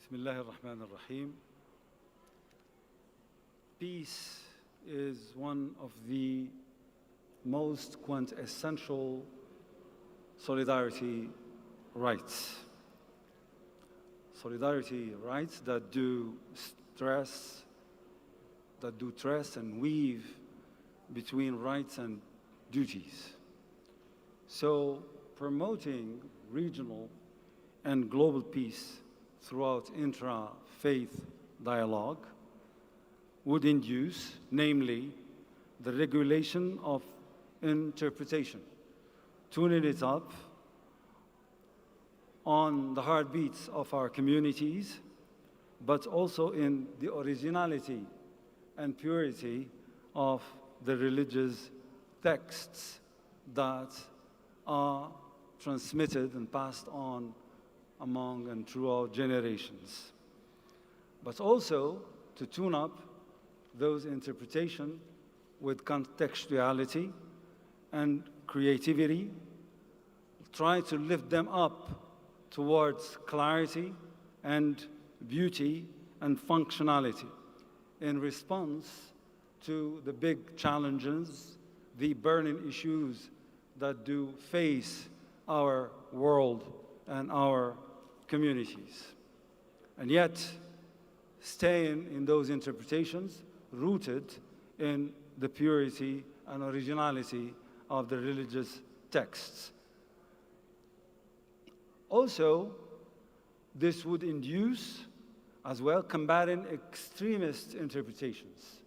Bismillah ar-Rahman ar-Rahim. Peace is one of the most quintessential solidarity rights. Solidarity rights that do stress and weave between rights and duties. So promoting regional and global peace throughout intra-faith dialogue would induce, namely, the regulation of interpretation, tuning it up on the heartbeats of our communities, but also in the originality and purity of the religious texts that are transmitted and passed on among and throughout generations. But also to tune up those interpretations with contextuality and creativity, try to lift them up towards clarity and beauty and functionality in response to the big challenges, the burning issues that do face our world and our communities. And yet, staying in those interpretations rooted in the purity and originality of the religious texts. Also, this would induce as well combating extremist interpretations,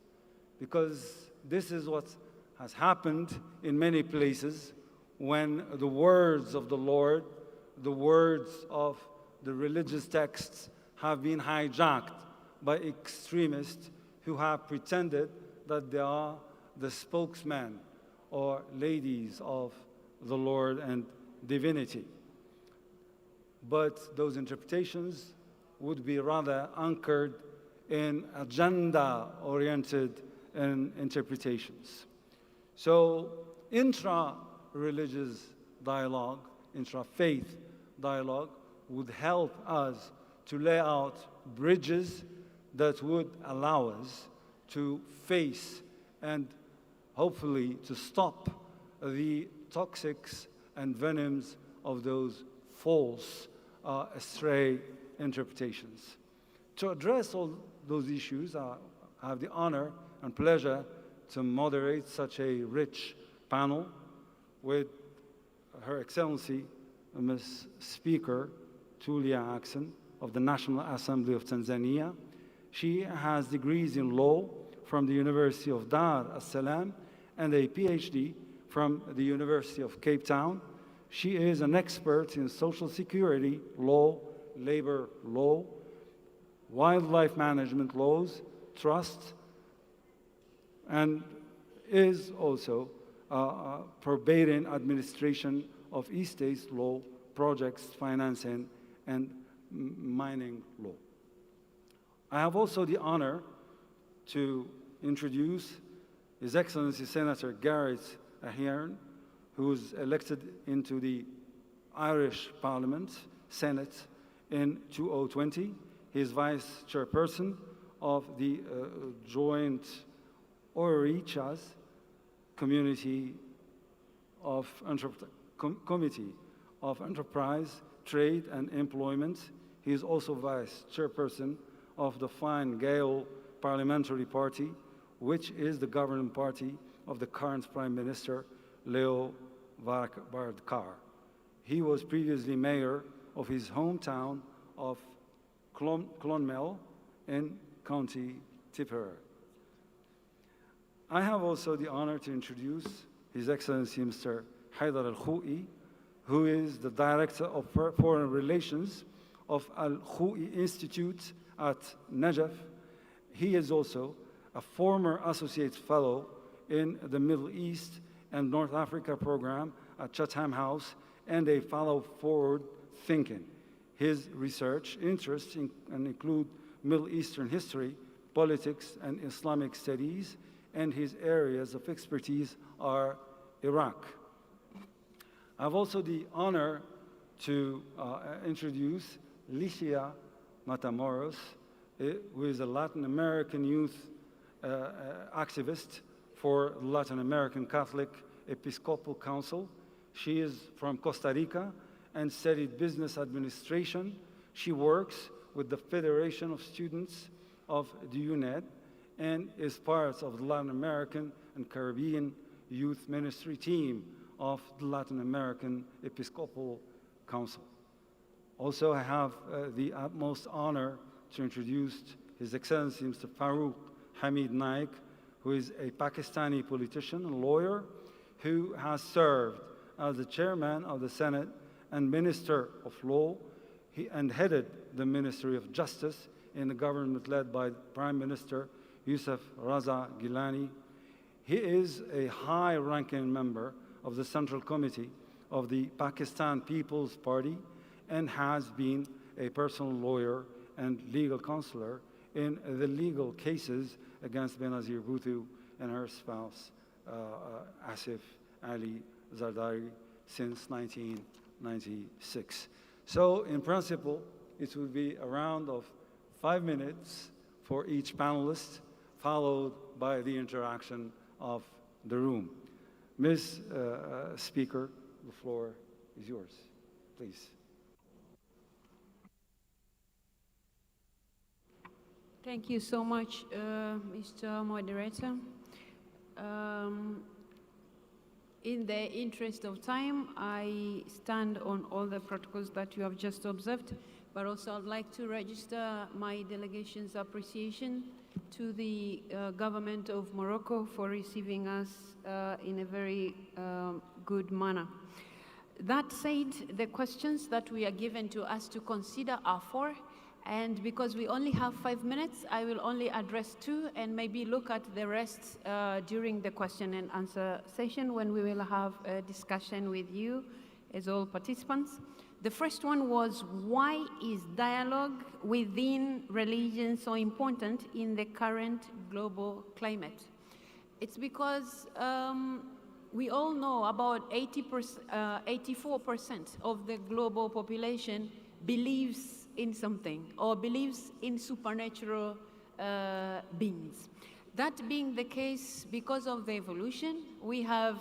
because this is what has happened in many places when the words of the Lord, the words of the religious texts have been hijacked by extremists who have pretended that they are the spokesmen or ladies of the Lord and divinity. But those interpretations would be rather anchored in agenda-oriented interpretations. So intra-religious dialogue, intra-faith dialogue would help us to lay out bridges that would allow us to face and hopefully to stop the toxics and venoms of those false, astray interpretations. To address all those issues, I have the honor and pleasure to moderate such a rich panel with Her Excellency, Ms. Speaker Tulia Ackson of the National Assembly of Tanzania. She has degrees in law from the University of Dar es Salaam and a PhD from the University of Cape Town. She is an expert in social security law, labor law, wildlife management laws, trusts, and is also pervading administration of estates law, projects, financing, and mining law. I have also the honor to introduce His Excellency Senator Gareth Ahern, who was elected into the Irish Parliament, Senate, in 2020. He is Vice Chairperson of the Joint Oireachtas Committee of Enterprise, Trade and Employment. He is also Vice Chairperson of the Fine Gael Parliamentary Party, which is the governing party of the current Prime Minister, Leo Varadkar. He was previously mayor of his hometown of Clonmel in County Tipperary. I have also the honor to introduce His Excellency Mr. Haidar Al-Khoui, who is the Director of Foreign Relations of Al-Khoui Institute at Najaf. He is also a former Associate Fellow in the Middle East and North Africa program at Chatham House and a Fellow Forward Thinking. His research interests include Middle Eastern history, politics, and Islamic studies, and his areas of expertise are Iraq. I have also the honor to introduce Licia Matamoros, who is a Latin American youth activist for Latin American Catholic Episcopal Council. She is from Costa Rica and studied business administration. She works with the Federation of Students of the UNED and is part of the Latin American and Caribbean Youth Ministry team of the Latin American Episcopal Council. Also, I have the utmost honor to introduce His Excellency Mr. Farooq Hamid Naik, who is a Pakistani politician and lawyer who has served as the chairman of the Senate and Minister of Law and headed the Ministry of Justice in the government led by Prime Minister Yusuf Raza Gilani. He is a high-ranking member of the Central Committee of the Pakistan People's Party and has been a personal lawyer and legal counselor in the legal cases against Benazir Bhutto and her spouse, Asif Ali Zardari, since 1996. So, in principle, it will be a round of 5 minutes for each panelist, followed by the interaction of the room. Ms. Speaker, the floor is yours, please. Thank you so much, Mr. Moderator. In the interest of time, I stand on all the protocols that you have just observed, but also I'd like to register my delegation's appreciation to the government of Morocco for receiving us in a very good manner. That said, the questions that we are given to us to consider are 4. And because we only have 5 minutes, I will only address 2 and maybe look at the rest during the question and answer session when we will have a discussion with you as all participants. The first one was, why is dialogue within religion so important in the current global climate? It's because we all know about 84% of the global population believes in something or believes in supernatural beings. That being the case, because of the evolution, we have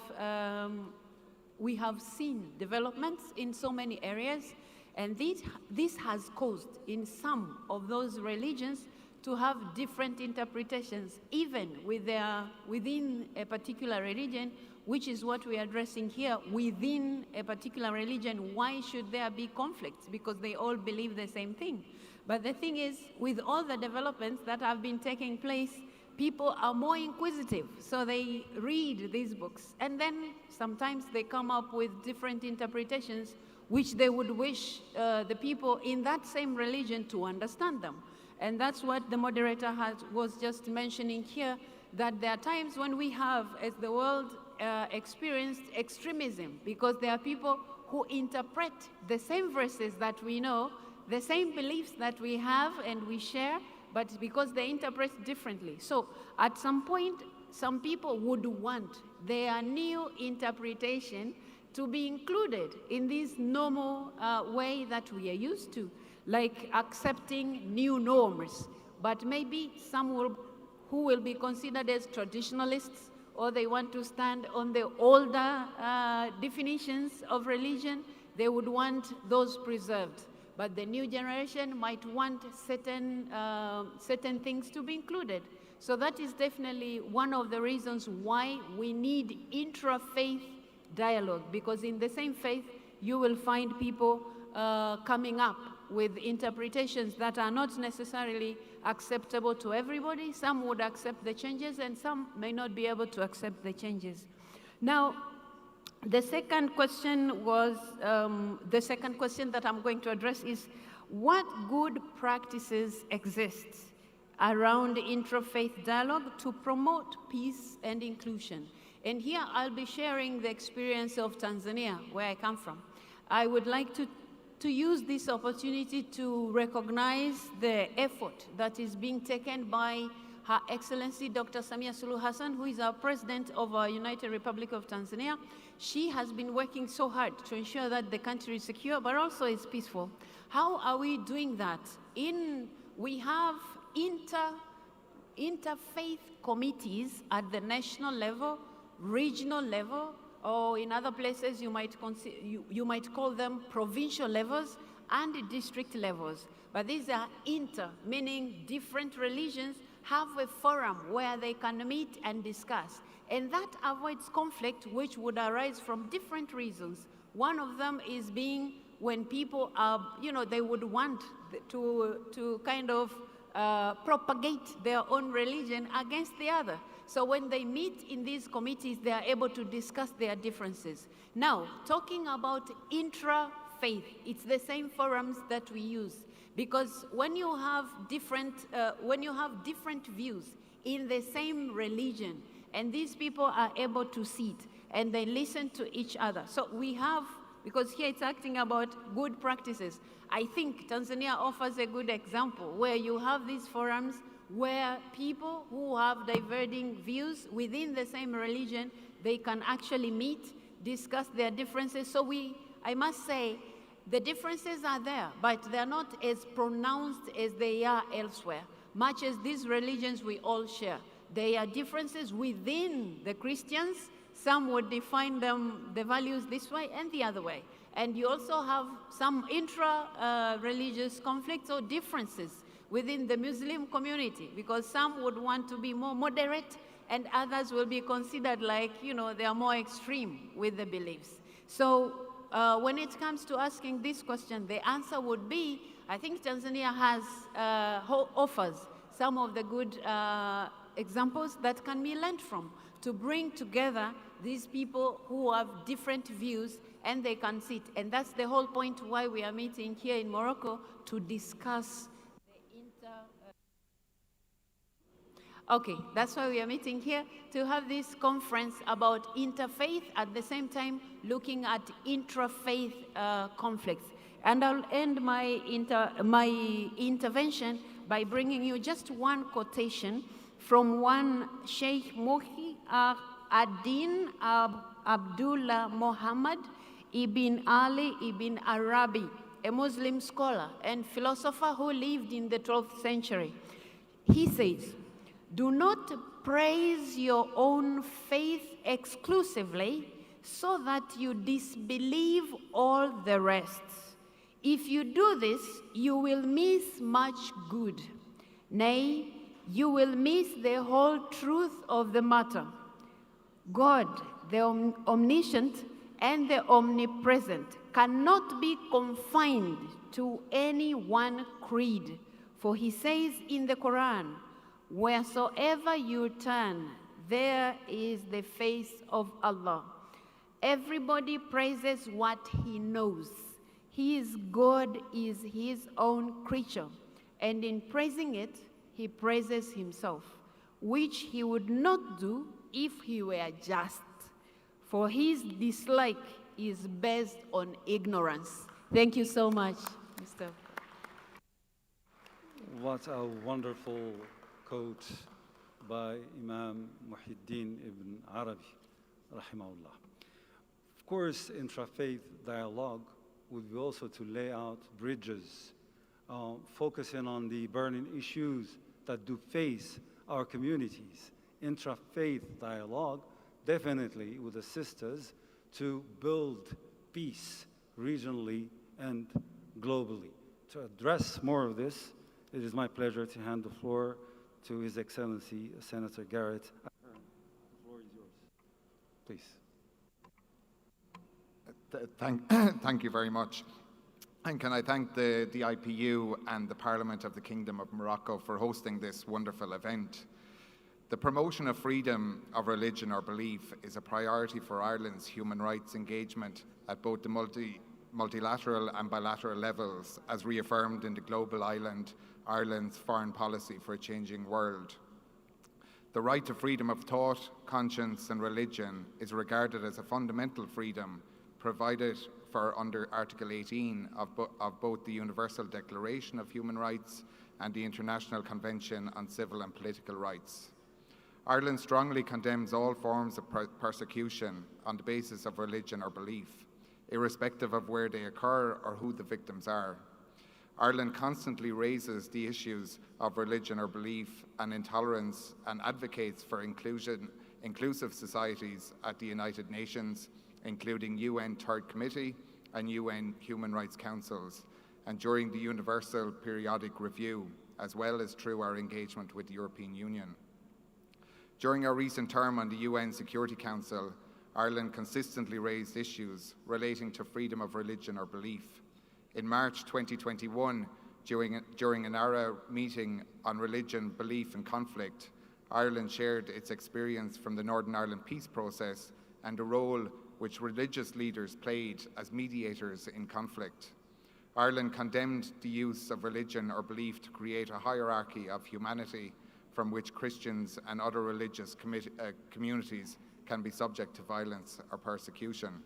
seen developments in so many areas, and this has caused in some of those religions to have different interpretations, even within a particular religion, which is what we are addressing here. Within a particular religion, why should there be conflicts? Because they all believe the same thing. But the thing is, with all the developments that have been taking place, people are more inquisitive, so they read these books, and then sometimes they come up with different interpretations, which they would wish the people in that same religion to understand them. And that's what the moderator was just mentioning here, that there are times when we have, as the world experienced, extremism, because there are people who interpret the same verses that we know, the same beliefs that we have and we share, but because they interpret differently. So at some point, some people would want their new interpretation to be included in this normal way that we are used to, like accepting new norms. But maybe some who will be considered as traditionalists, or they want to stand on the older definitions of religion, they would want those preserved. But the new generation might want certain things to be included. So that is definitely one of the reasons why we need intra-faith dialogue, because in the same faith, you will find people coming up with interpretations that are not necessarily acceptable to everybody. Some would accept the changes, and some may not be able to accept the changes. Now, the second question was, the second question that I'm going to address is, what good practices exist around interfaith dialogue to promote peace and inclusion? And here I'll be sharing the experience of Tanzania, where I come from. I would like to use this opportunity to recognize the effort that is being taken by Her Excellency Dr. Samia Suluhu Hassan, who is our President of our United Republic of Tanzania. She has been working so hard to ensure that the country is secure, but also is peaceful. How are we doing that? We have interfaith committees at the national level, regional level, or in other places you might call them provincial levels and district levels. But these are meaning different religions have a forum where they can meet and discuss. And that avoids conflict, which would arise from different reasons. One of them is being when people are, they would want to kind of propagate their own religion against the other. So when they meet in these committees, they are able to discuss their differences. Now, talking about intra-faith, it's the same forums that we use. Because when you have different views in the same religion, and these people are able to sit and they listen to each other. So we have, because here it's acting about good practices. I think Tanzania offers a good example where you have these forums where people who have diverging views within the same religion, they can actually meet, discuss their differences. So I must say, the differences are there, but they're not as pronounced as they are elsewhere. Much as these religions we all share. There are differences within the Christians. Some would define the values this way and the other way. And you also have some intra-religious conflicts or differences within the Muslim community, because some would want to be more moderate and others will be considered like, they are more extreme with the beliefs. So when it comes to asking this question, the answer would be, I think Tanzania offers some of the good examples that can be learned from to bring together these people who have different views and they can sit. And that's the whole point why we are meeting here in Morocco, to discuss Okay, that's why we are meeting here, to have this conference about interfaith, at the same time looking at intrafaith conflicts. And I'll end my intervention by bringing you just one quotation from one Sheikh Muhi ad-Din Abdullah Muhammad ibn Ali ibn Arabi, a Muslim scholar and philosopher who lived in the 12th century. He says, "Do not praise your own faith exclusively so that you disbelieve all the rest. If you do this, you will miss much good. Nay, you will miss the whole truth of the matter. God, the omniscient and the omnipresent, cannot be confined to any one creed. For he says in the Quran, wheresoever you turn, there is the face of Allah. Everybody praises what he knows. His God is his own creature, and in praising it, he praises himself, which he would not do if he were just, for his dislike is based on ignorance." Thank you so much, Mr. What a wonderful quote by Imam Muhyiddin ibn Arabi, rahimahullah. Of course, intrafaith dialogue would be also to lay out bridges, focusing on the burning issues that do face our communities. Intrafaith dialogue definitely would assist us to build peace regionally and globally. To address more of this, it is my pleasure to hand the floor to His Excellency Senator Garrett. The floor is yours. Please. Thank you very much. And can I thank the IPU and the Parliament of the Kingdom of Morocco for hosting this wonderful event. The promotion of freedom of religion or belief is a priority for Ireland's human rights engagement at both the multilateral and bilateral levels, as reaffirmed in the Global Island, Ireland's foreign policy for a changing world. The right to freedom of thought, conscience and religion is regarded as a fundamental freedom provided for under Article 18 of both the Universal Declaration of Human Rights and the International Convention on Civil and Political Rights. Ireland strongly condemns all forms of persecution on the basis of religion or belief, irrespective of where they occur or who the victims are. Ireland constantly raises the issues of religion or belief and intolerance and advocates for inclusive societies at the United Nations, including UN Third Committee and UN Human Rights Councils, and during the Universal Periodic Review, as well as through our engagement with the European Union. During our recent term on the UN Security Council, Ireland consistently raised issues relating to freedom of religion or belief. In March 2021, during an ARA meeting on religion, belief and conflict, Ireland shared its experience from the Northern Ireland peace process and the role which religious leaders played as mediators in conflict. Ireland condemned the use of religion or belief to create a hierarchy of humanity from which Christians and other religious communities can be subject to violence or persecution.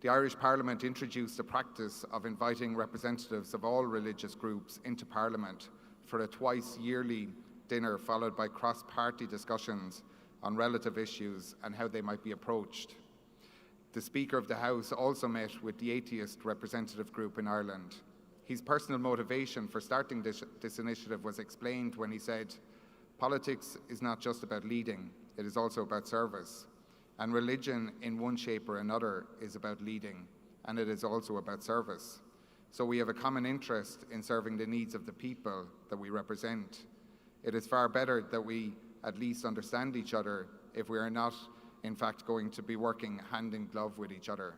The Irish Parliament introduced a practice of inviting representatives of all religious groups into Parliament for a twice-yearly dinner followed by cross-party discussions on relative issues and how they might be approached. The Speaker of the House also met with the atheist representative group in Ireland. His personal motivation for starting this initiative was explained when he said, "Politics is not just about leading, it is also about service. And religion, in one shape or another, is about leading, and it is also about service. So we have a common interest in serving the needs of the people that we represent. It is far better that we at least understand each other if we are not, in fact, going to be working hand in glove with each other."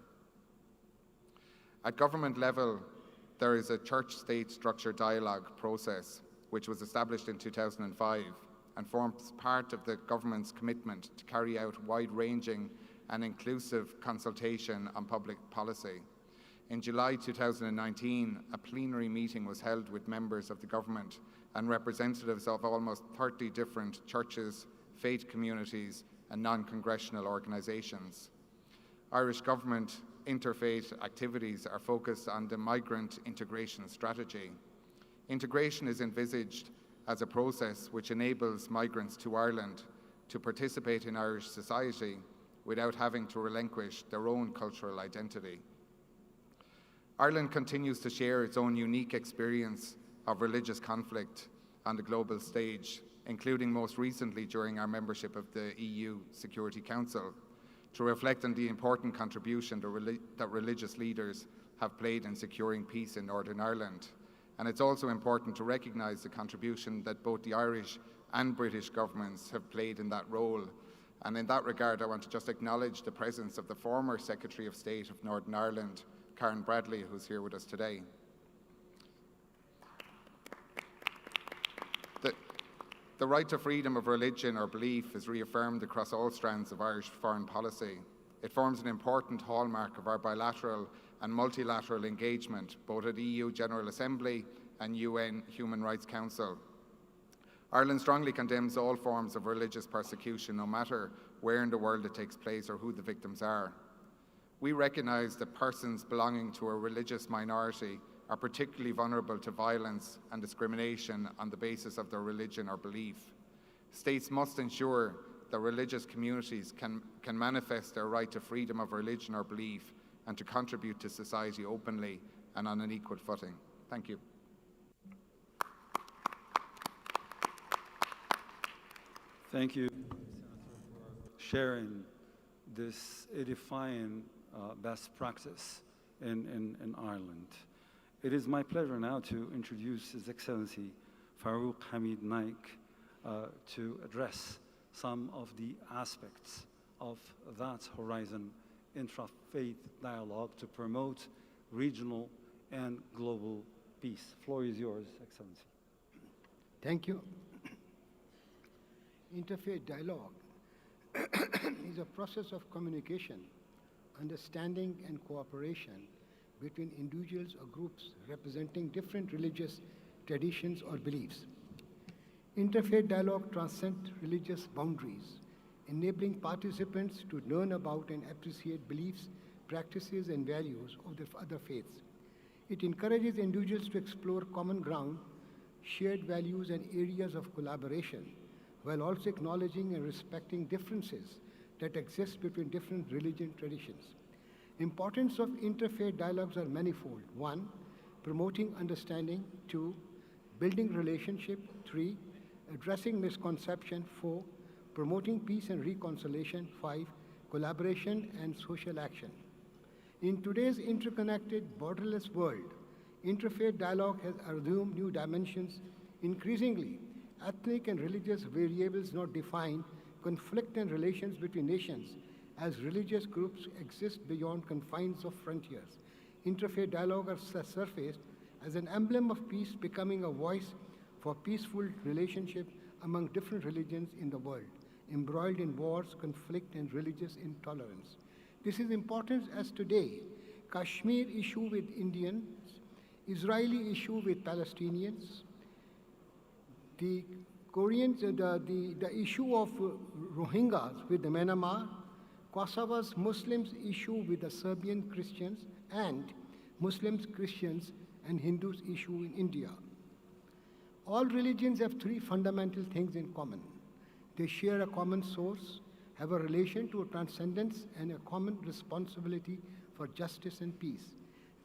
At government level, there is a church-state structure dialogue process, which was established in 2005 and forms part of the government's commitment to carry out wide-ranging and inclusive consultation on public policy. In July 2019, a plenary meeting was held with members of the government and representatives of almost 30 different churches, faith communities, and non-congressional organisations. Irish government interfaith activities are focused on the migrant integration strategy. Integration is envisaged as a process which enables migrants to Ireland to participate in Irish society without having to relinquish their own cultural identity. Ireland continues to share its own unique experience of religious conflict on the global stage, including most recently during our membership of the EU Security Council, to reflect on the important contribution that religious leaders have played in securing peace in Northern Ireland. And it's also important to recognise the contribution that both the Irish and British governments have played in that role. And in that regard, I want to just acknowledge the presence of the former Secretary of State of Northern Ireland, Karen Bradley, who's here with us today. The right to freedom of religion or belief is reaffirmed across all strands of Irish foreign policy. It forms an important hallmark of our bilateral and multilateral engagement, both at EU General Assembly and UN Human Rights Council. Ireland strongly condemns all forms of religious persecution, no matter where in the world it takes place or who the victims are. We recognise that persons belonging to a religious minority are particularly vulnerable to violence and discrimination on the basis of their religion or belief. States must ensure that religious communities can manifest their right to freedom of religion or belief and to contribute to society openly and on an equal footing. Thank you. Thank you, for sharing this edifying best practice in Ireland. It is my pleasure now to introduce His Excellency Farouk Hamid Naik to address some of the aspects of that Horizon Interfaith Dialogue to promote regional and global peace. Floor is yours, Excellency. Thank you. Interfaith dialogue is a process of communication, understanding, and cooperation between individuals or groups representing different religious traditions or beliefs. Interfaith dialogue transcends religious boundaries, enabling participants to learn about and appreciate beliefs, practices, and values of the other faiths. It encourages individuals to explore common ground shared values and areas of collaboration, while also acknowledging and respecting differences that exist between different religion traditions. Importance of interfaith dialogues are manifold. 1, promoting understanding. 2, building relationship. 3, addressing misconception. 4, promoting peace and reconciliation. 5, collaboration and social action. In today's interconnected, borderless world, interfaith dialogue has assumed new dimensions. Increasingly, ethnic and religious variables not define conflict and relations between nations as religious groups exist beyond confines of frontiers. Interfaith dialogue has surfaced as an emblem of peace, becoming a voice for peaceful relationship among different religions in the world, embroiled in wars, conflict, and religious intolerance. This is important as today, Kashmir issue with Indians, Israeli issue with Palestinians, the Koreans, the issue of Rohingyas with the Myanmar, Kosovo's Muslims issue with the Serbian Christians, and Muslims, Christians, and Hindus issue in India. All religions have 3 fundamental things in common. They share a common source, have a relation to a transcendence, and a common responsibility for justice and peace.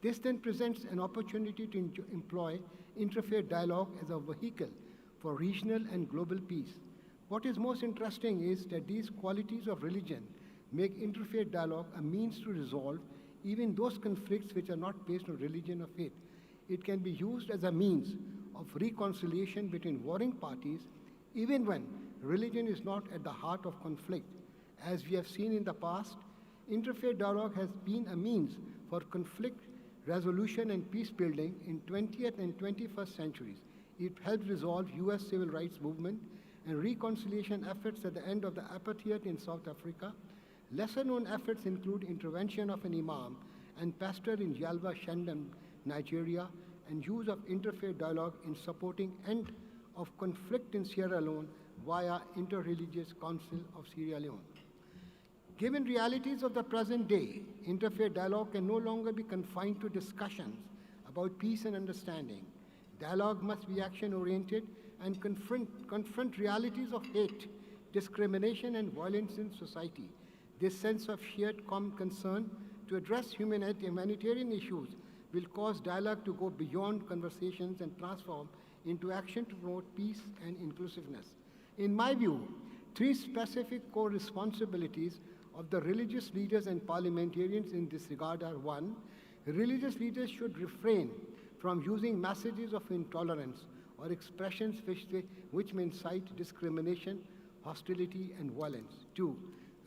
This then presents an opportunity to employ interfaith dialogue as a vehicle for regional and global peace. What is most interesting is that these qualities of religion make interfaith dialogue a means to resolve even those conflicts which are not based on religion or faith. It can be used as a means of reconciliation between warring parties, even when religion is not at the heart of conflict. As we have seen in the past, interfaith dialogue has been a means for conflict resolution and peace building in 20th and 21st centuries. It helped resolve U.S. civil rights movement and reconciliation efforts at the end of the apartheid in South Africa. Lesser-known efforts include intervention of an imam and pastor in Yalwa, Shandon, Nigeria, and use of interfaith dialogue in supporting end of conflict in Sierra Leone via Interreligious Council of Sierra Leone. Given realities of the present day, interfaith dialogue can no longer be confined to discussions about peace and understanding. Dialogue must be action-oriented and confront realities of hate, discrimination, and violence in society. This sense of shared common concern to address humanitarian issues will cause dialogue to go beyond conversations and transform into action to promote peace and inclusiveness. In my view, 3 specific core responsibilities of the religious leaders and parliamentarians in this regard are: 1, religious leaders should refrain from using messages of intolerance or expressions which may incite discrimination, hostility, and violence. 2,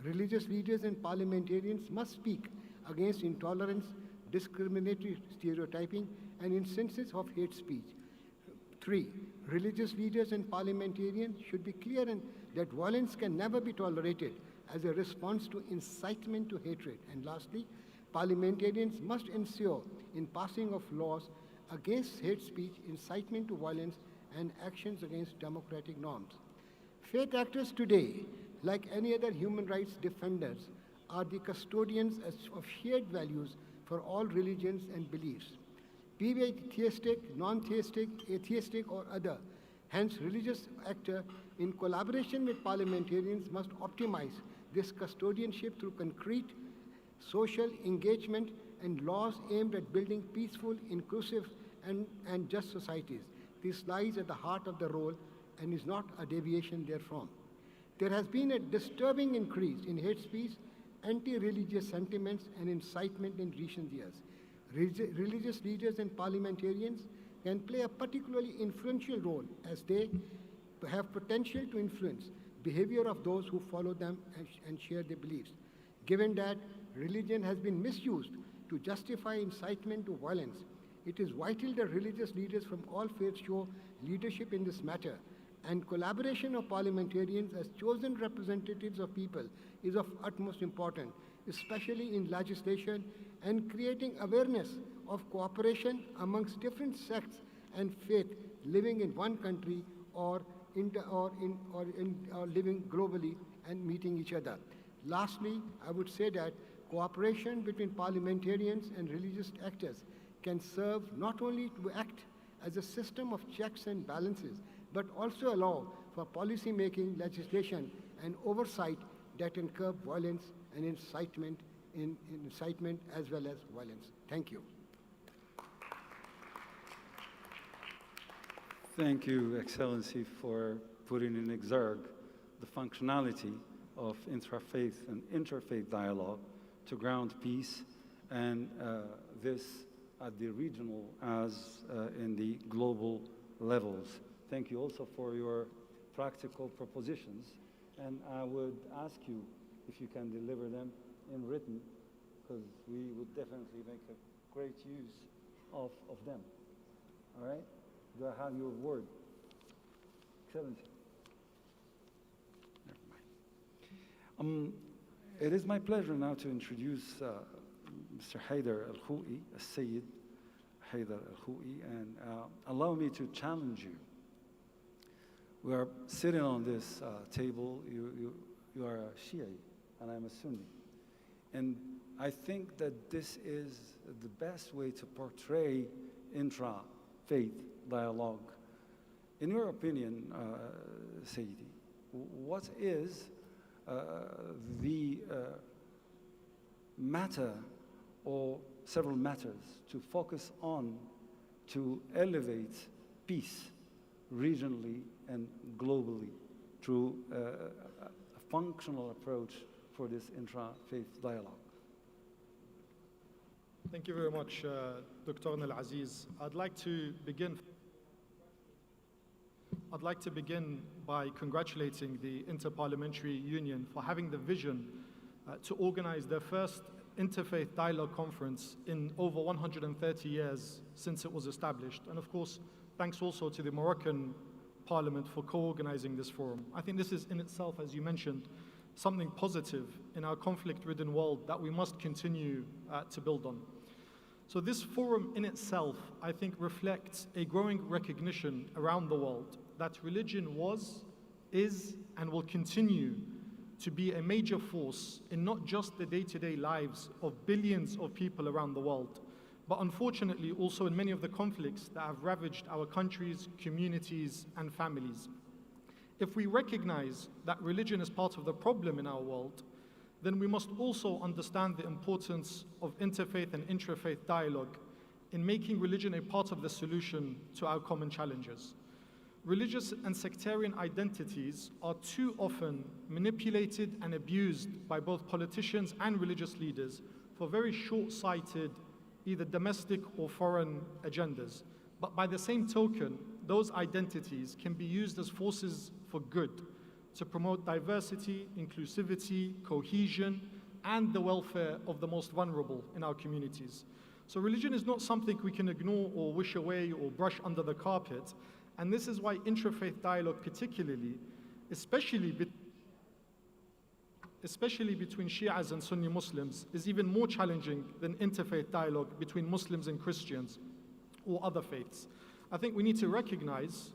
religious leaders and parliamentarians must speak against intolerance, discriminatory stereotyping, and instances of hate speech. 3, religious leaders and parliamentarians should be clear that violence can never be tolerated as a response to incitement to hatred. And lastly, parliamentarians must ensure in passing of laws against hate speech, incitement to violence, and actions against democratic norms. Faith actors today, like any other human rights defenders, are the custodians of shared values for all religions and beliefs, be they theistic, non-theistic, atheistic, or other. Hence, religious actors, in collaboration with parliamentarians, must optimize this custodianship through concrete social engagement and laws aimed at building peaceful, inclusive, and just societies. This lies at the heart of the role and is not a deviation therefrom. There has been a disturbing increase in hate speech, anti-religious sentiments, and incitement in recent years. Religious leaders and parliamentarians can play a particularly influential role as they have potential to influence behavior of those who follow them and share their beliefs. Given that religion has been misused to justify incitement to violence, it is vital that religious leaders from all faiths show leadership in this matter, and collaboration of parliamentarians as chosen representatives of people is of utmost importance, especially in legislation and creating awareness of cooperation amongst different sects and faith living in one country or living globally and meeting each other. Lastly, I would say that cooperation between parliamentarians and religious actors can serve not only to act as a system of checks and balances, but also allow for policy making, legislation, and oversight that can curb violence and incitement as well as violence. Thank you. Thank you, Excellency, for putting in exergue the functionality of intrafaith and interfaith dialogue to ground peace, and this at the regional as in the global levels. Thank you also for your practical propositions, and I would ask you if you can deliver them in written, because we would definitely make a great use of them. All right? Do I have your word? Excellency. Never mind. It is my pleasure now to introduce Mr. Haider Al-Khou'i, Sayyid Haider Al-Khou'i, and allow me to challenge you. We are sitting on this table. You are a Shi'i, and I'm a Sunni. And I think that this is the best way to portray intra-faith dialogue. In your opinion, Sayyidi, what is the matter or several matters to focus on to elevate peace regionally and globally through a functional approach for this intra-faith dialogue? Thank you very much, Dr. Al-Aziz. I'd like to begin by congratulating the Interparliamentary Union for having the vision to organize their first Interfaith Dialogue Conference in over 130 years since it was established. And of course, thanks also to the Moroccan Parliament for co-organizing this forum. I think this is in itself, as you mentioned, something positive in our conflict-ridden world that we must continue to build on. So this forum in itself, I think, reflects a growing recognition around the world that religion was, is, and will continue to be a major force in not just the day-to-day lives of billions of people around the world, but unfortunately also in many of the conflicts that have ravaged our countries, communities, and families. If we recognize that religion is part of the problem in our world, then we must also understand the importance of interfaith and intrafaith dialogue in making religion a part of the solution to our common challenges. Religious and sectarian identities are too often manipulated and abused by both politicians and religious leaders for very short-sighted, either domestic or foreign agendas. But by the same token, those identities can be used as forces for good to promote diversity, inclusivity, cohesion, and the welfare of the most vulnerable in our communities. So religion is not something we can ignore or wish away or brush under the carpet. And this is why intrafaith dialogue particularly, especially between Shias and Sunni Muslims, is even more challenging than interfaith dialogue between Muslims and Christians or other faiths. I think we need to recognize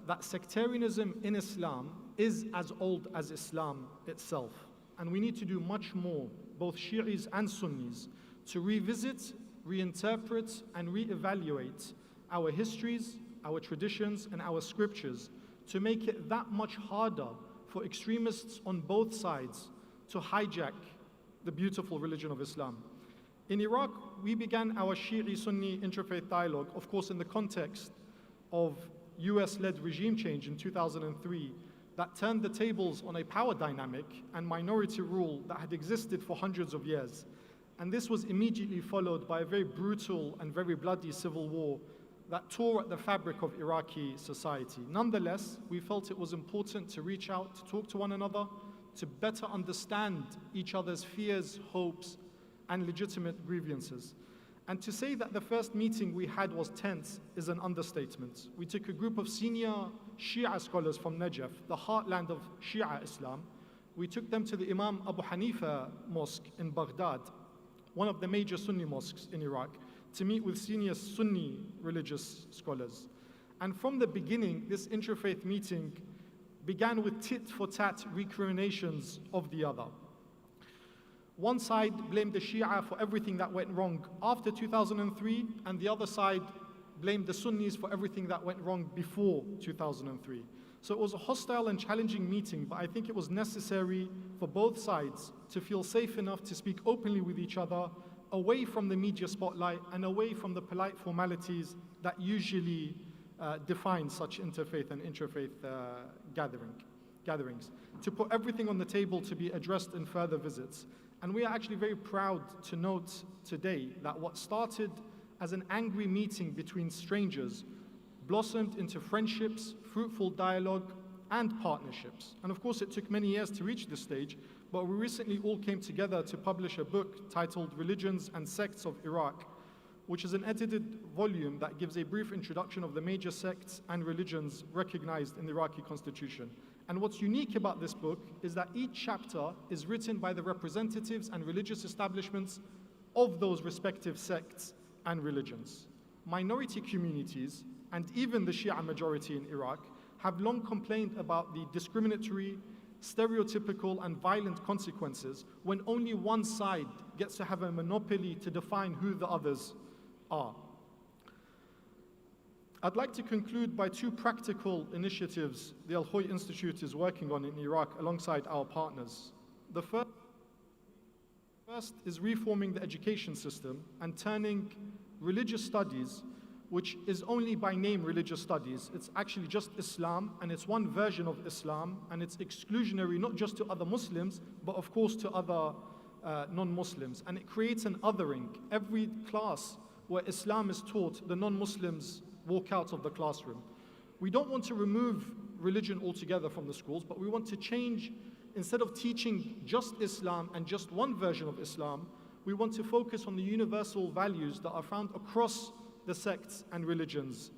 that sectarianism in Islam is as old as Islam itself. And we need to do much more, both Shi'is and Sunnis, to revisit, reinterpret, and reevaluate our histories, our traditions, and our scriptures to make it that much harder for extremists on both sides to hijack the beautiful religion of Islam. In Iraq, we began our Shi'i-Sunni interfaith dialogue, of course, in the context of US-led regime change in 2003 that turned the tables on a power dynamic and minority rule that had existed for hundreds of years. And this was immediately followed by a very brutal and very bloody civil war that tore at the fabric of Iraqi society. Nonetheless, we felt it was important to reach out, to talk to one another, to better understand each other's fears, hopes, and legitimate grievances. And to say that the first meeting we had was tense is an understatement. We took a group of senior Shia scholars from Najaf, the heartland of Shia Islam. We took them to the Imam Abu Hanifa Mosque in Baghdad, one of the major Sunni mosques in Iraq, to meet with senior Sunni religious scholars. And from the beginning, this interfaith meeting began with tit-for-tat recriminations of the other. One side blamed the Shia for everything that went wrong after 2003, and the other side blamed the Sunnis for everything that went wrong before 2003. So it was a hostile and challenging meeting, but I think it was necessary for both sides to feel safe enough to speak openly with each other, away from the media spotlight and away from the polite formalities that usually define such interfaith and interfaith gatherings, to put everything on the table to be addressed in further visits. And we are actually very proud to note today that what started as an angry meeting between strangers blossomed into friendships, fruitful dialogue, and partnerships. And of course, it took many years to reach this stage, but we recently all came together to publish a book titled Religions and Sects of Iraq, which is an edited volume that gives a brief introduction of the major sects and religions recognized in the Iraqi constitution. And what's unique about this book is that each chapter is written by the representatives and religious establishments of those respective sects and religions. Minority communities, and even the Shia majority in Iraq, have long complained about the discriminatory, stereotypical, and violent consequences when only one side gets to have a monopoly to define who the others are. I'd like to conclude by two practical initiatives the Al-Khoy Institute is working on in Iraq alongside our partners. The first is reforming the education system and turning religious studies, which is only by name religious studies. It's actually just Islam, and it's one version of Islam, and it's exclusionary not just to other Muslims, but of course to other non-Muslims. And it creates an othering. Every class where Islam is taught, the non-Muslims walk out of the classroom. We don't want to remove religion altogether from the schools, but we want to change, instead of teaching just Islam and just one version of Islam, we want to focus on the universal values that are found across the sects and religions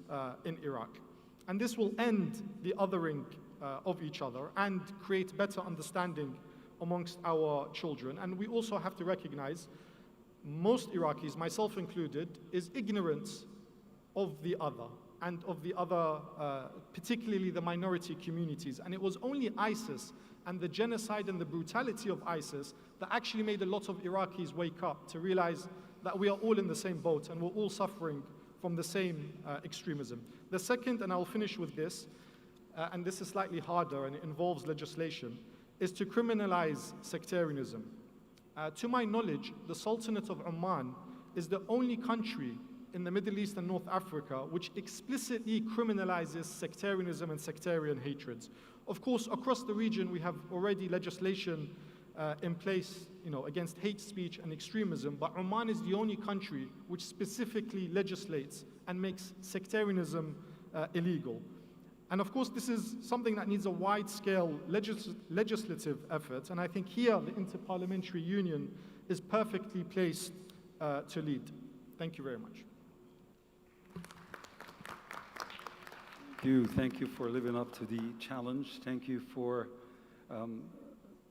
in Iraq. And this will end the othering of each other and create better understanding amongst our children. And we also have to recognize most Iraqis, myself included, is ignorance of the other, and of the other, particularly the minority communities. And it was only ISIS and the genocide and the brutality of ISIS that actually made a lot of Iraqis wake up to realize that we are all in the same boat and we're all suffering from the same extremism. The second, and I'll finish with this, and this is slightly harder and it involves legislation, is to criminalize sectarianism. To my knowledge, the Sultanate of Oman is the only country in the Middle East and North Africa which explicitly criminalizes sectarianism and sectarian hatreds. Of course, across the region, we have already legislation in place, against hate speech and extremism, but Oman is the only country which specifically legislates and makes sectarianism illegal. And of course, this is something that needs a wide-scale legislative effort, and I think here the Interparliamentary Union is perfectly placed to lead. Thank you very much. Thank you for living up to the challenge. Thank you for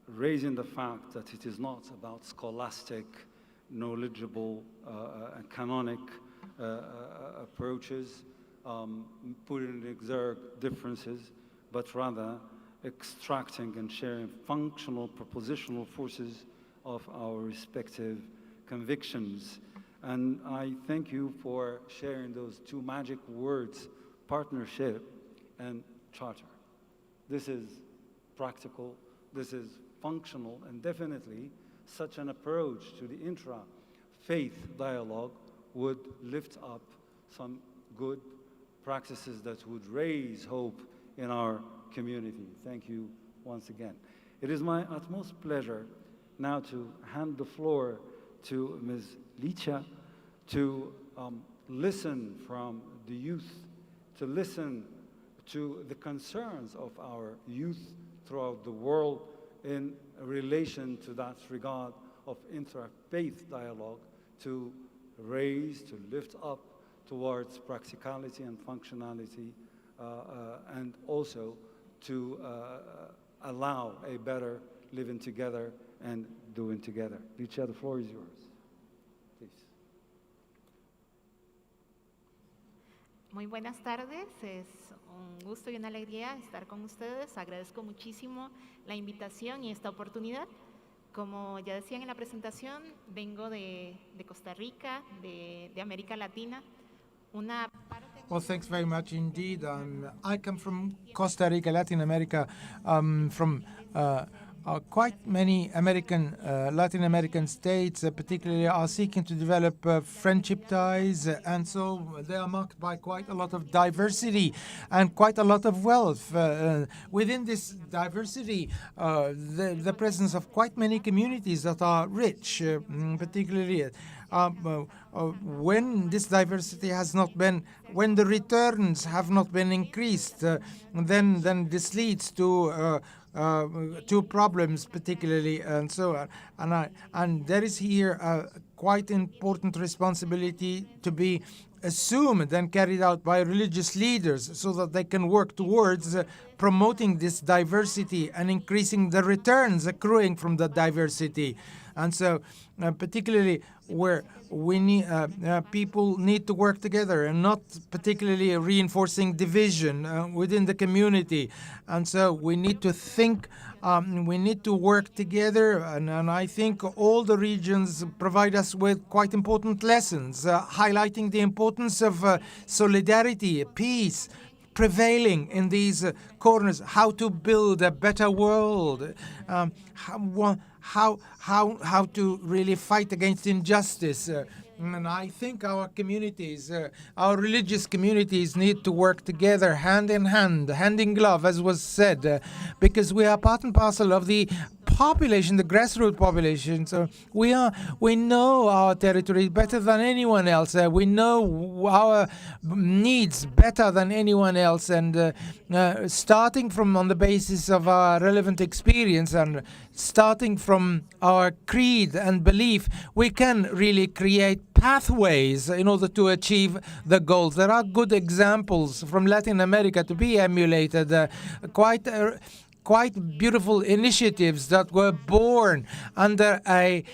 raising the fact that it is not about scholastic, knowledgeable, and canonic approaches, putting in exerg differences, but rather extracting and sharing functional, propositional forces of our respective convictions. And I thank you for sharing those two magic words, partnership and charter. This is practical, this is functional, and definitely such an approach to the intra-faith dialogue would lift up some good practices that would raise hope in our community. Thank you once again. It is my utmost pleasure now to hand the floor to Ms. Licha to listen from the youth, to listen to the concerns of our youth throughout the world in relation to that regard of interfaith dialogue, to raise, to lift up towards practicality and functionality, and also to allow a better living together and doing together. Licha, the floor is yours. Please. Muy buenas tardes, es un gusto y una alegría estar con ustedes. Agradezco muchísimo la invitación y esta oportunidad. Como ya decían en la presentación, vengo de Costa Rica, de América Latina, una parte Well, thanks very much indeed. I come from Costa Rica, Latin America, from quite many Latin American states, particularly, are seeking to develop friendship ties, and so they are marked by quite a lot of diversity and quite a lot of wealth. Within this diversity, the presence of quite many communities that are rich, particularly when this diversity has not been, when the returns have not been increased, then this leads to problems, particularly, and so on. And there is here a quite important responsibility to be assumed and carried out by religious leaders so that they can work towards promoting this diversity and increasing the returns accruing from the diversity. And so, particularly where we need, people need to work together and not particularly reinforcing division within the community. And so we need to think, we need to work together. And I think all the regions provide us with quite important lessons, highlighting the importance of solidarity, peace, prevailing in these corners, how to build a better world, how to really fight against injustice. And I think our communities, our religious communities need to work together hand in hand, hand in glove, as was said, because we are part and parcel of the population, the grassroots population. So we know our territory better than anyone else. We know our needs better than anyone else. And starting from on the basis of our relevant experience and starting from our creed and belief, we can really create pathways in order to achieve the goals. There are good examples from Latin America to be emulated, quite beautiful initiatives that were born under a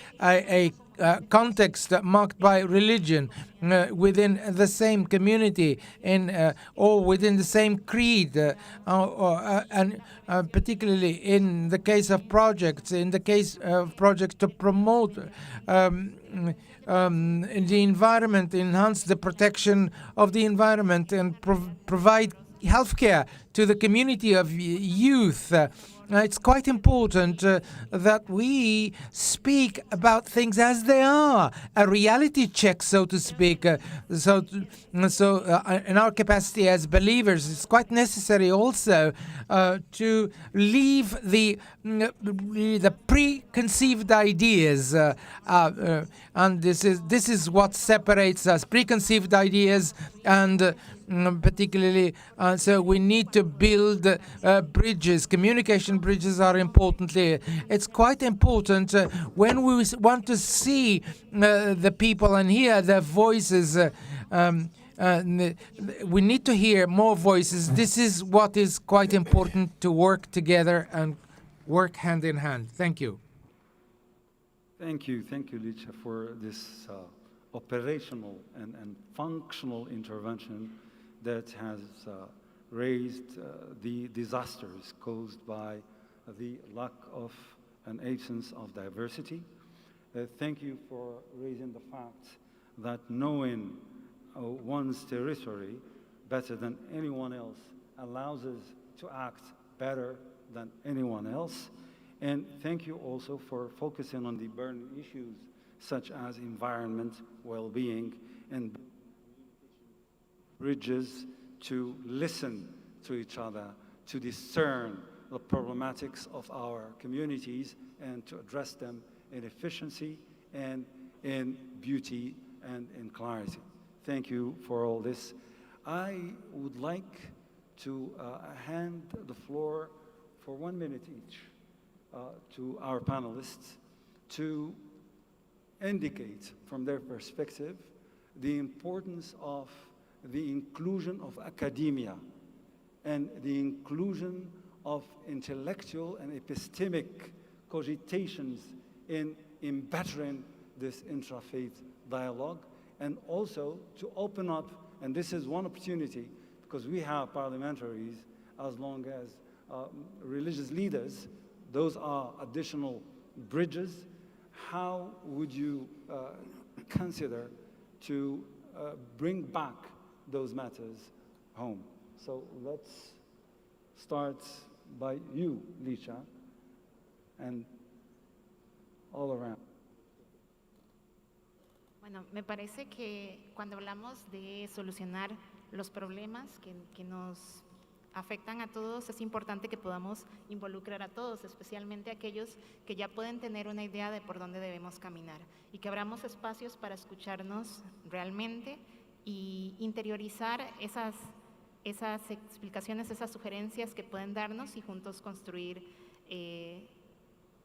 context marked by religion within the same community or within the same creed, and particularly in the case of projects, to promote the environment, enhance the protection of the environment, and provide healthcare to the community of youth. It's quite important that we speak about things as they are, a reality check, so to speak. So in our capacity as believers, it's quite necessary also to leave the preconceived ideas, and this is what separates us: preconceived ideas, and particularly, so we need to build bridges. Communication bridges are important. It's quite important when we want to see the people and hear their voices. We need to hear more voices. This is what is quite important, to work together and work hand in hand. Thank you. Thank you, Licha, for this operational and functional intervention that has raised the disasters caused by the lack of an absence of diversity. Thank you for raising the fact that knowing one's territory better than anyone else allows us to act better than anyone else. And thank you also for focusing on the burning issues such as environment, well-being, and bridges to listen to each other, to discern the problematics of our communities, and to address them in efficiency and in beauty and in clarity. Thank you for all this. I would like to hand the floor for 1 minute each to our panelists to indicate from their perspective the importance of the inclusion of academia and the inclusion of intellectual and epistemic cogitations in bettering this intrafaith dialogue, and also to open up, and this is one opportunity, because we have parliamentaries as long as religious leaders, those are additional bridges. How would you consider to bring back those matters home. So let's start by you, Licha, and all around. Bueno, me parece que cuando hablamos de solucionar los problemas que nos afectan a todos, es importante que podamos involucrar a todos, especialmente aquellos que ya pueden tener una idea de por dónde debemos caminar y que abramos espacios para escucharnos realmente y interiorizar esas explicaciones, esas sugerencias que pueden darnos y juntos construir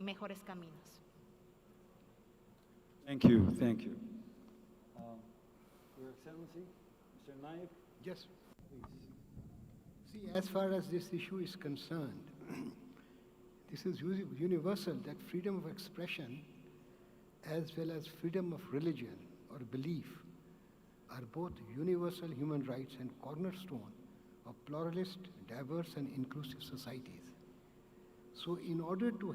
mejores caminos. Thank you, thank you. Your Excellency, Mr. Naik. Yes. See, as far as this issue is concerned, this is universal, that freedom of expression as well as freedom of religion or belief are both universal human rights and cornerstone of pluralist, diverse and inclusive societies. So in order to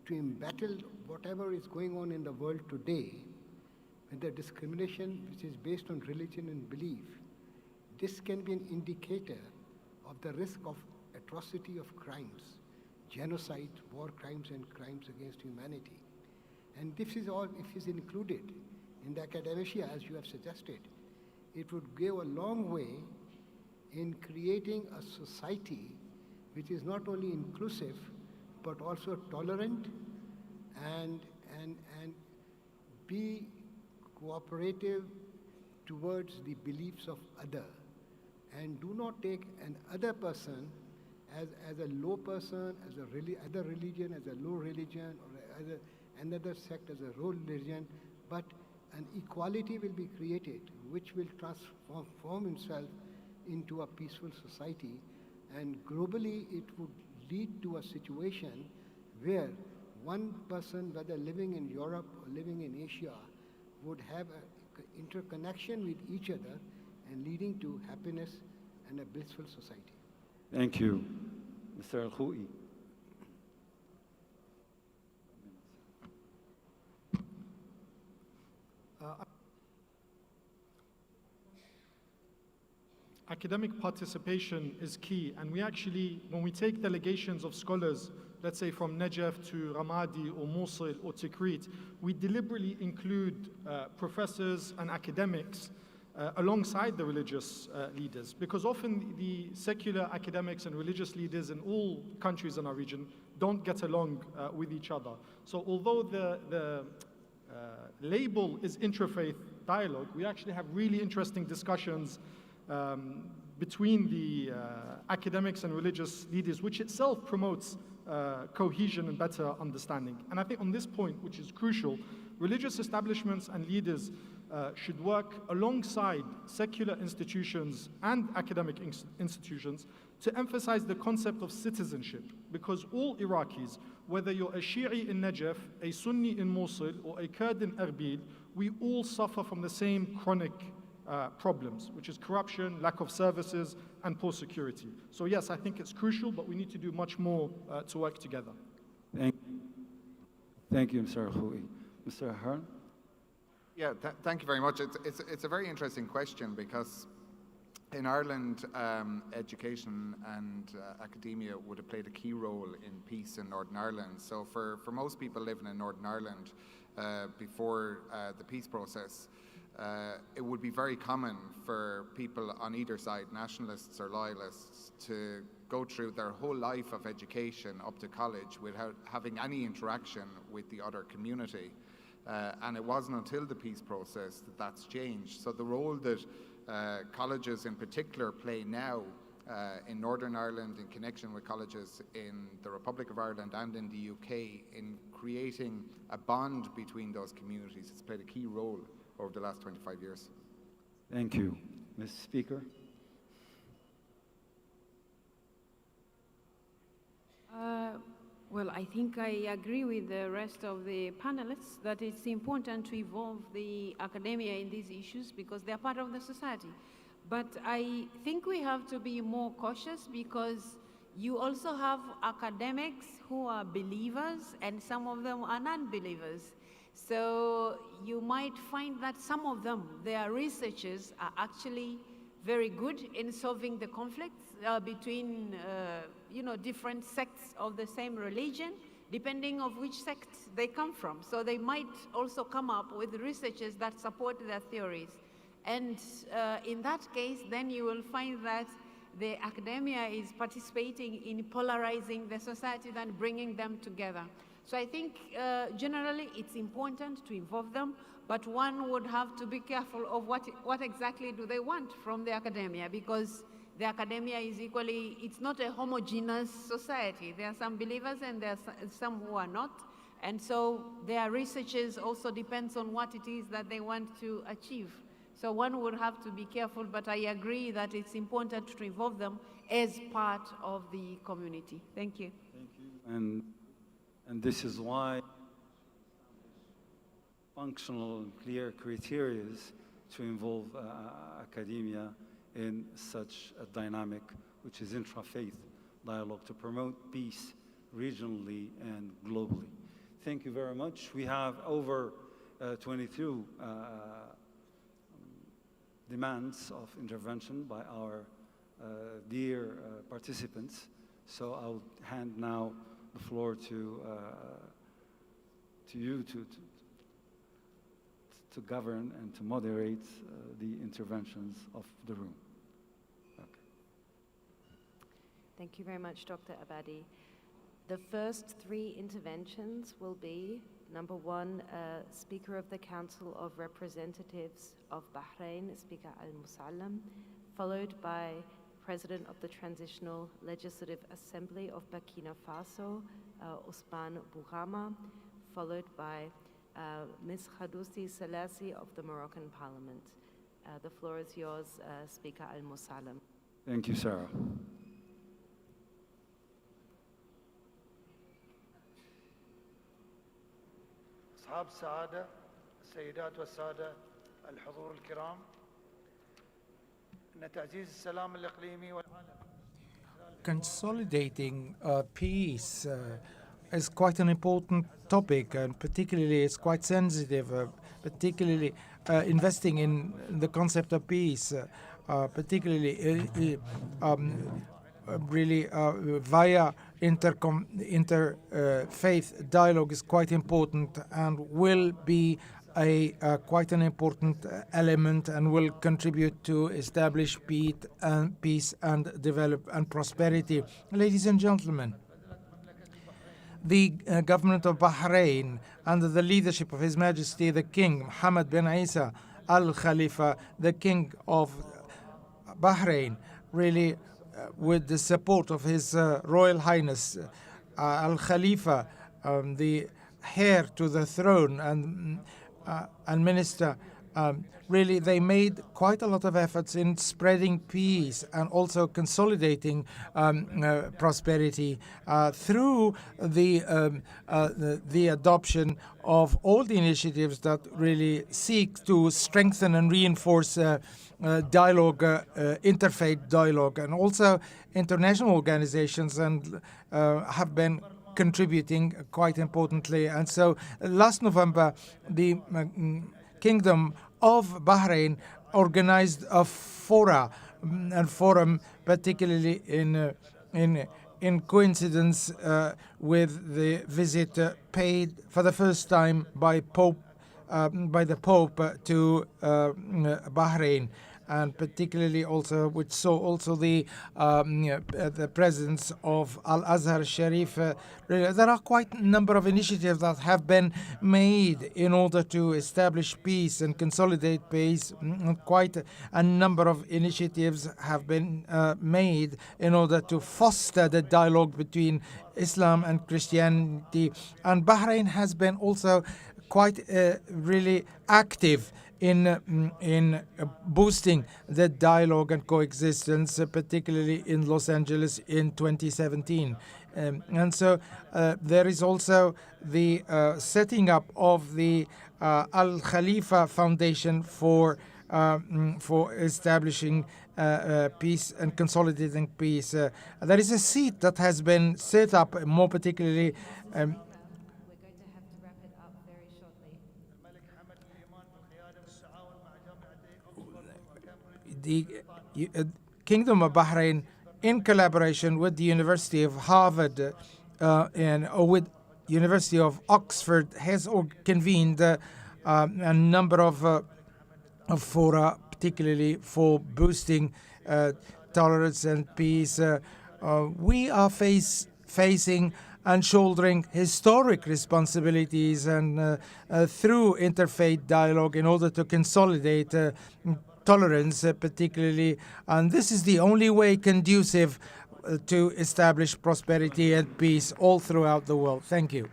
embattle whatever is going on in the world today, with the discrimination which is based on religion and belief, this can be an indicator of the risk of atrocity of crimes, genocide, war crimes and crimes against humanity. And this is all, if it's included in the academia as you have suggested, it would go a long way in creating a society which is not only inclusive but also tolerant and be cooperative towards the beliefs of other, and do not take an other person as a low person, as a other religion, as a low religion, or as another sect as a low religion, but an equality will be created which will transform itself into a peaceful society, and globally it would lead to a situation where one person, whether living in Europe or living in Asia, would have an interconnection with each other and leading to happiness and a blissful society. Thank you, Mr. Al-Khoui. Academic participation is key, and we actually, when we take delegations of scholars, let's say from Najaf to Ramadi or Mosul or Tikrit, we deliberately include professors and academics alongside the religious leaders, because often the secular academics and religious leaders in all countries in our region don't get along with each other. So although the label is Interfaith Dialogue, we actually have really interesting discussions between the academics and religious leaders, which itself promotes cohesion and better understanding. And I think on this point, which is crucial, religious establishments and leaders should work alongside secular institutions and academic institutions to emphasize the concept of citizenship, because all Iraqis, whether you're a Shi'i in Najaf, a Sunni in Mosul, or a Kurd in Erbil, we all suffer from the same chronic problems, which is corruption, lack of services, and poor security. So yes, I think it's crucial, but we need to do much more to work together. Thank you, Mr. Al-Khoui. Mr. Ahern? Yeah, thank you very much. It's a very interesting question, because in Ireland, education and academia would have played a key role in peace in Northern Ireland. So for most people living in Northern Ireland before the peace process, it would be very common for people on either side, nationalists or loyalists, to go through their whole life of education up to college without having any interaction with the other community. And it wasn't until the peace process that that's changed. So the role that colleges in particular play now in Northern Ireland in connection with colleges in the Republic of Ireland and in the UK in creating a bond between those communities, it's played a key role over the last 25 years. Thank you. Ms. Speaker? Well, I think I agree with the rest of the panelists that it's important to involve the academia in these issues because they are part of the society. But I think we have to be more cautious because you also have academics who are believers and some of them are non-believers. So you might find that some of them, their researchers are actually very good in solving the conflicts between different sects of the same religion, depending on which sect they come from. So they might also come up with researchers that support their theories. And in that case, then you will find that the academia is participating in polarizing the society than bringing them together. So I think generally it's important to involve them, but one would have to be careful of what exactly do they want from the academia, because the academia is equally, it's not a homogeneous society. There are some believers and there are some who are not. And so their researches also depends on what it is that they want to achieve. So one would have to be careful, but I agree that it's important to involve them as part of the community. Thank you. Thank you. And this is why functional and clear criteria to involve academia in such a dynamic, which is interfaith dialogue, to promote peace regionally and globally. Thank you very much. We have over 22 demands of intervention by our dear participants. So I'll hand now the floor to you to govern and to moderate the interventions of the room. Okay. Thank you very much, Dr. Abadi. The first three interventions will be, number one, Speaker of the Council of Representatives of Bahrain, Speaker Al-Musallam, followed by President of the Transitional Legislative Assembly of Burkina Faso, Ousmane Bougama, followed by Ms. Khadousi Selassie of the Moroccan Parliament. The floor is yours, Speaker Al-Musallam. Thank you, Sarah. أصحاب السعادة السيدات والسادة الحضور الكرام أن تعزيز السلام الإقليمي والعالمي. Consolidating peace is quite an important topic, and particularly it's quite sensitive, particularly investing in the concept of peace, particularly really via interfaith dialogue is quite important and will be quite an important element and will contribute to establish peace and develop and prosperity. Ladies and gentlemen, the government of Bahrain, under the leadership of His Majesty the King Mohammed bin Isa Al Khalifa, the King of Bahrain, really with the support of His Royal Highness Al Khalifa, the heir to the throne and minister, really they made quite a lot of efforts in spreading peace and also consolidating prosperity through the adoption of all the initiatives that really seek to strengthen and reinforce dialogue, interfaith dialogue, and also international organizations and have been contributing quite importantly. And so last November, the Kingdom of Bahrain organized a forum, particularly in coincidence with the visit paid for the first time by the Pope to Bahrain, and particularly also which saw also the presence of Al-Azhar Sharif. There are quite a number of initiatives that have been made in order to establish peace and consolidate peace. Quite a number of initiatives have been made in order to foster the dialogue between Islam and Christianity. And Bahrain has been also quite really active in boosting the dialogue and coexistence, particularly in Los Angeles in 2017. And so there is also the setting up of the Al Khalifa Foundation for establishing peace and consolidating peace. There is a seat that has been set up, more particularly. We're going to have to wrap it up very shortly. the Kingdom of Bahrain, in collaboration with the University of Harvard and with University of Oxford, has convened a number of fora, particularly for boosting tolerance and peace. We are facing and shouldering historic responsibilities and through interfaith dialogue in order to consolidate tolerance particularly, and this is the only way conducive to establish prosperity and peace all throughout the world. Thank you.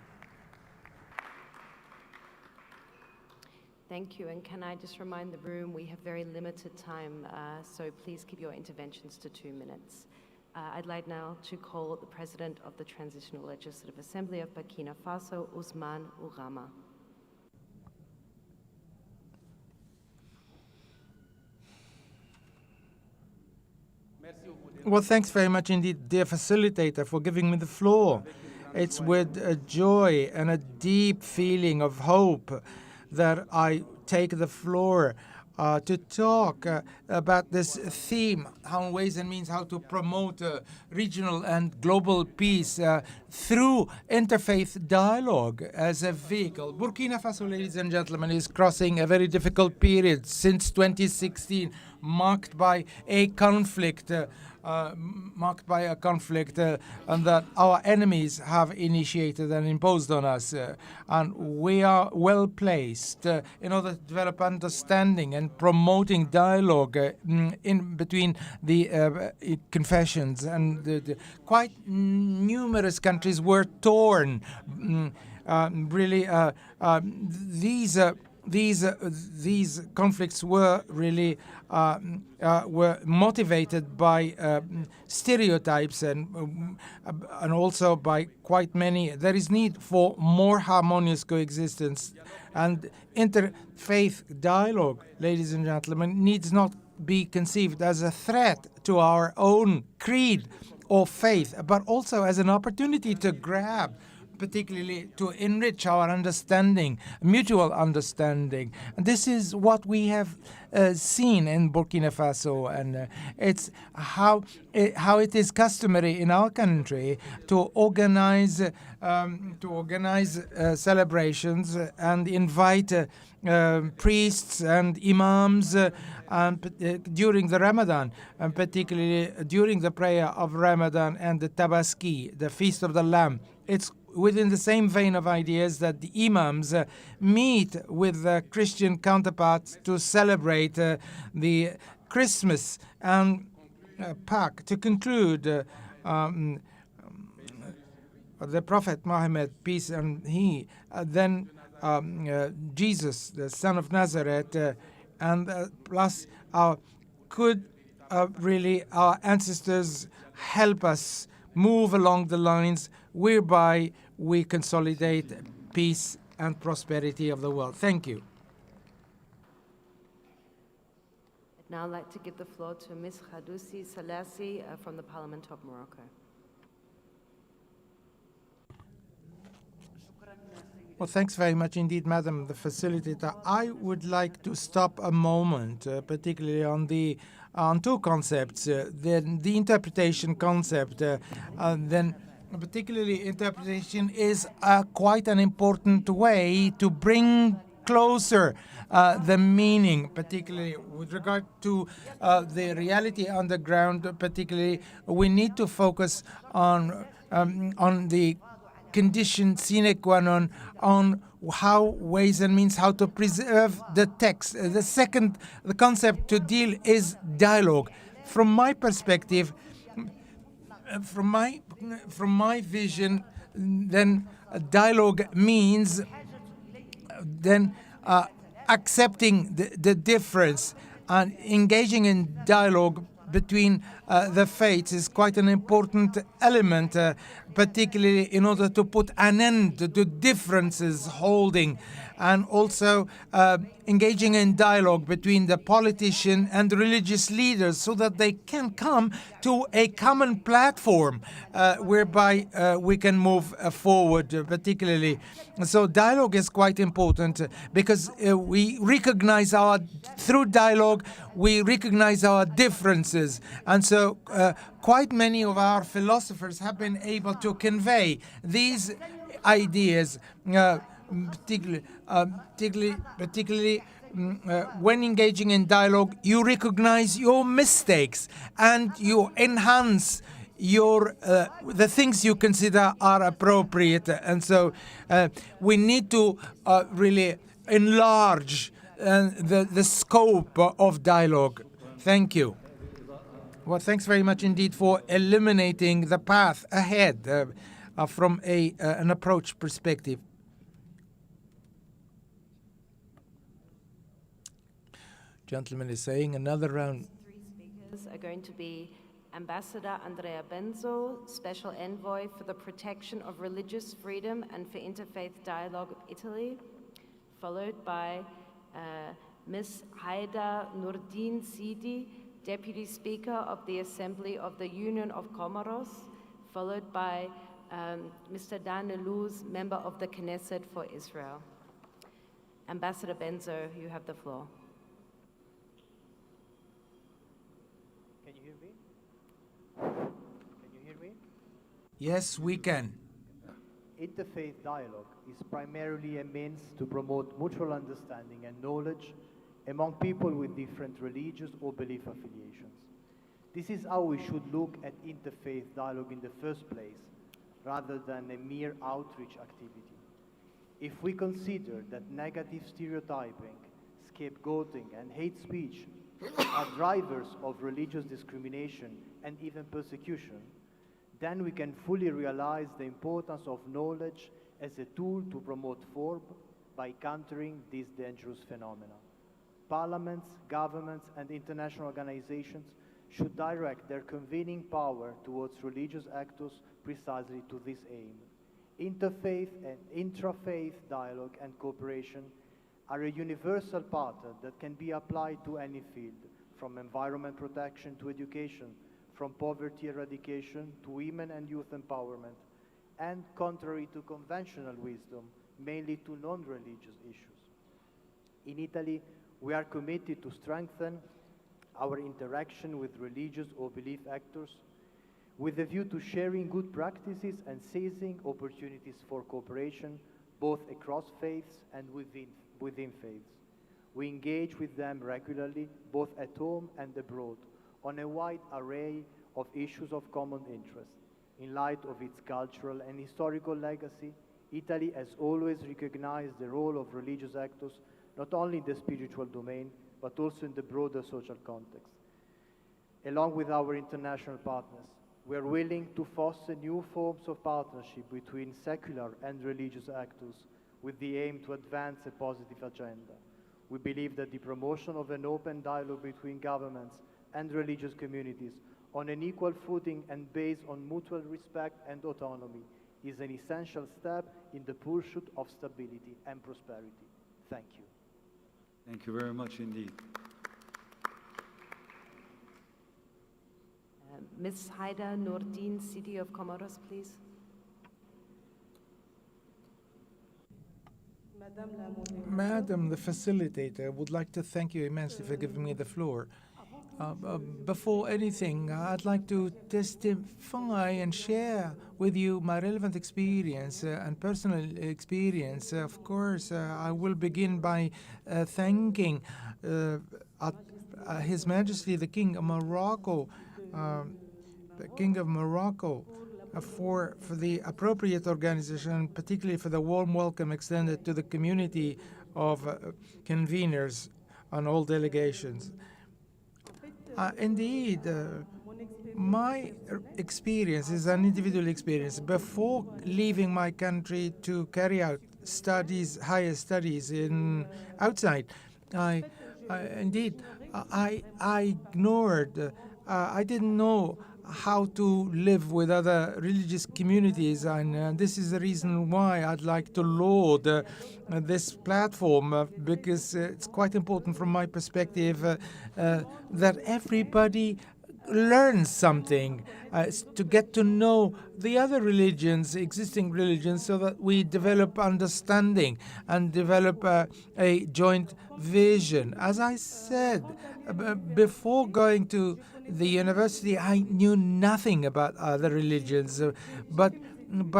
Thank you, and can I just remind the room we have very limited time, so please keep your interventions to 2 minutes. I'd like now to call the President of the Transitional Legislative Assembly of Burkina Faso, Ousmane Ourama. Well, thanks very much indeed, dear facilitator, for giving me the floor. It's with a joy and a deep feeling of hope that I take the floor to talk about this theme, how ways and means how to promote regional and global peace through interfaith dialogue as a vehicle. Burkina Faso, ladies and gentlemen, is crossing a very difficult period since 2016, marked by a conflict and that our enemies have initiated and imposed on us. And we are well placed in order to develop understanding and promoting dialogue in between the confessions. And quite numerous countries were torn. These conflicts were really were motivated by stereotypes and also by quite many. There is need for more harmonious coexistence, and interfaith dialogue, ladies and gentlemen, needs not be conceived as a threat to our own creed or faith, but also as an opportunity to grab, particularly to enrich our understanding, mutual understanding. And this is what we have seen in Burkina Faso, and it's how it is customary in our country to organize celebrations and invite priests and imams during the Ramadan, and particularly during the prayer of Ramadan and the Tabaski, the Feast of the Lamb. It's within the same vein of ideas that the imams meet with their Christian counterparts to celebrate the Christmas and Pâques. To conclude, the Prophet Muhammad, peace and he, then Jesus, the son of Nazareth, and plus could really our ancestors help us move along the lines whereby we consolidate peace and prosperity of the world. Thank you. I'd now like to give the floor to Ms. Khadousi Salassi from the Parliament of Morocco. Well, thanks very much indeed, Madam the Facilitator. I would like to stop a moment, particularly on two concepts. The interpretation concept, then particularly interpretation is quite an important way to bring closer the meaning, particularly with regard to the reality on the ground. Particularly, we need to focus on the condition sine qua non on how ways and means how to preserve the text. The concept to deal is dialogue. From my perspective, from my vision, then dialogue means then accepting the difference and engaging in dialogue between the faiths is quite an important element, particularly in order to put an end to differences holding and also engaging in dialogue between the politician and the religious leaders so that they can come to a common platform whereby we can move forward particularly. So dialogue is quite important because we recognize through dialogue, we recognize our differences. And so quite many of our philosophers have been able to convey these ideas, particularly when engaging in dialogue, you recognize your mistakes and you enhance the things you consider are appropriate. And so we need to really enlarge the scope of dialogue. Thank you. Well, thanks very much indeed for illuminating the path ahead from an approach perspective. Gentleman is saying another round. Three speakers are going to be Ambassador Andrea Benzo, Special Envoy for the Protection of Religious Freedom and for Interfaith Dialogue of Italy, followed by Ms. Haida Nurdin Sidi, Deputy Speaker of the Assembly of the Union of Comoros, followed by Mr. Dan Luz, Member of the Knesset for Israel. Ambassador Benzo, you have the floor. Can you hear me? Can you hear me? Yes, we can. Interfaith dialogue is primarily a means to promote mutual understanding and knowledge among people with different religious or belief affiliations. This is how we should look at interfaith dialogue in the first place, rather than a mere outreach activity. If we consider that negative stereotyping, scapegoating, and hate speech are drivers of religious discrimination and even persecution, then we can fully realize the importance of knowledge as a tool to promote reform by countering these dangerous phenomena. Parliaments, governments, and international organizations should direct their convening power towards religious actors precisely to this aim. Interfaith and intrafaith dialogue and cooperation are a universal pattern that can be applied to any field, from environment protection to education, from poverty eradication to women and youth empowerment, and contrary to conventional wisdom, mainly to non-religious issues. In Italy, we are committed to strengthen our interaction with religious or belief actors with a view to sharing good practices and seizing opportunities for cooperation both across faiths and within faiths. We engage with them regularly, both at home and abroad, on a wide array of issues of common interest. In light of its cultural and historical legacy, Italy has always recognized the role of religious actors not only in the spiritual domain, but also in the broader social context. Along with our international partners, we are willing to foster new forms of partnership between secular and religious actors with the aim to advance a positive agenda. We believe that the promotion of an open dialogue between governments and religious communities on an equal footing and based on mutual respect and autonomy is an essential step in the pursuit of stability and prosperity. Thank you. Thank you very much indeed. Ms. Haida Nurdin, City of Comoros, please. Madam, the facilitator, would like to thank you immensely for giving me the floor. Before anything, I'd like to testify and share with you my relevant experience and personal experience. Of course, I will begin by thanking His Majesty the King of Morocco, for the appropriate organization, particularly for the warm welcome extended to the community of conveners on all delegations. Indeed, my experience is an individual experience. Before leaving my country to carry out studies, higher studies outside, I ignored. I didn't know how to live with other religious communities, and this is the reason why I'd like to laud this platform, because it's quite important from my perspective that everybody learn something, to get to know the other religions, existing religions, so that we develop understanding and develop a joint vision. As I said, before going to the university, I knew nothing about other religions, but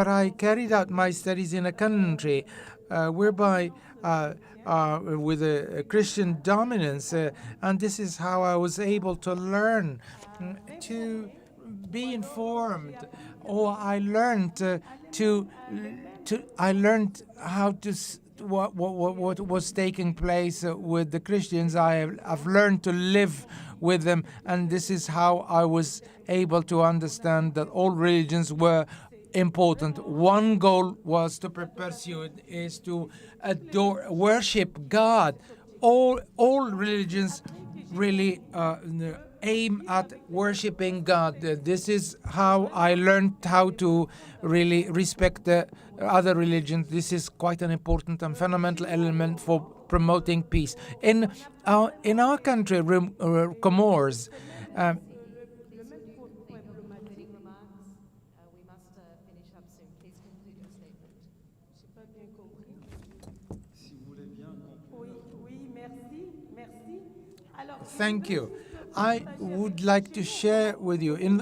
I carried out my studies in a country whereby with a Christian dominance, and this is how I was able to learn to be informed, or I learned I learned how to what was taking place with the Christians. I've learned to live with them, and this is how I was able to understand that all religions were important. One goal was to pursue it, is to adore, worship God. All religions really aim at worshiping God. This is how I learned how to really respect the other religions. This is quite an important and fundamental element for promoting peace. In our country, Comoros, thank you. I would like to share with you, in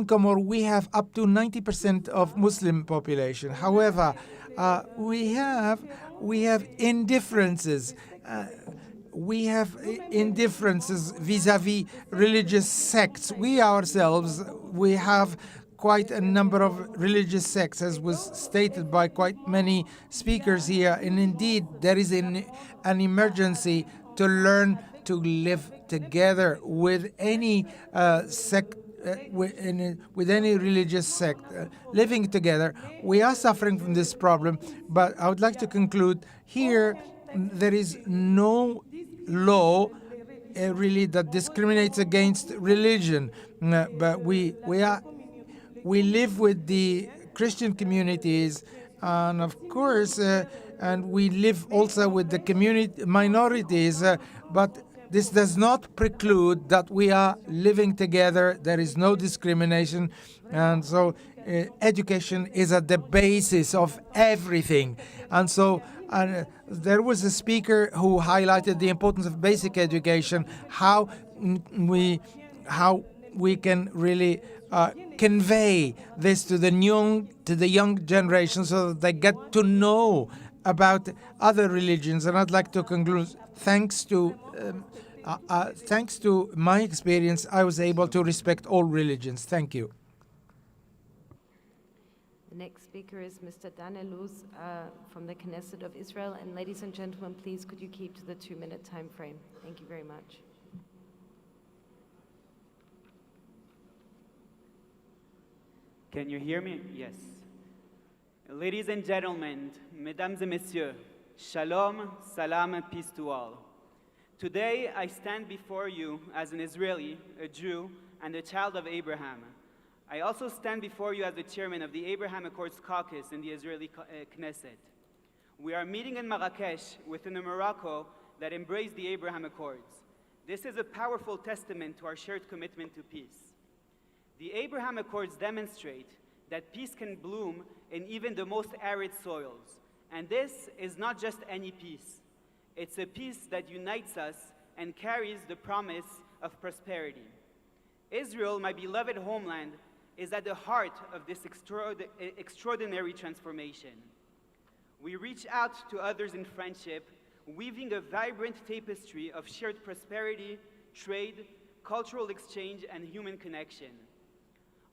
Comor we have up to 90% of Muslim population. However, we have indifferences. We have indifferences vis-à-vis religious sects. We ourselves, we have quite a number of religious sects, as was stated by quite many speakers here. And indeed, there is an emergency to learn to live together with any sect, with any religious sect. Living together, we are suffering from this problem, but I would like to conclude here, there is no law really that discriminates against religion, but we live with the Christian communities, and of course, and we live also with the community minorities, but this does not preclude that we are living together. There is no discrimination, and so education is at the basis of everything. And so there was a speaker who highlighted the importance of basic education, how we can really convey this to the young generation, so that they get to know about other religions. And I'd like to conclude, thanks to my experience, I was able to respect all religions. Thank you. The next speaker is Mr. Daneluz from the Knesset of Israel. And ladies and gentlemen, please could you keep to the 2-minute time frame? Thank you very much. Can you hear me? Yes. Ladies and gentlemen, mesdames et messieurs, shalom, salam, and peace to all. Today, I stand before you as an Israeli, a Jew, and a child of Abraham. I also stand before you as the chairman of the Abraham Accords Caucus in the Israeli Knesset. We are meeting in Marrakesh within a Morocco that embraced the Abraham Accords. This is a powerful testament to our shared commitment to peace. The Abraham Accords demonstrate that peace can bloom in even the most arid soils. And this is not just any peace. It's a peace that unites us and carries the promise of prosperity. Israel, my beloved homeland, is at the heart of this extraordinary transformation. We reach out to others in friendship, weaving a vibrant tapestry of shared prosperity, trade, cultural exchange, and human connection.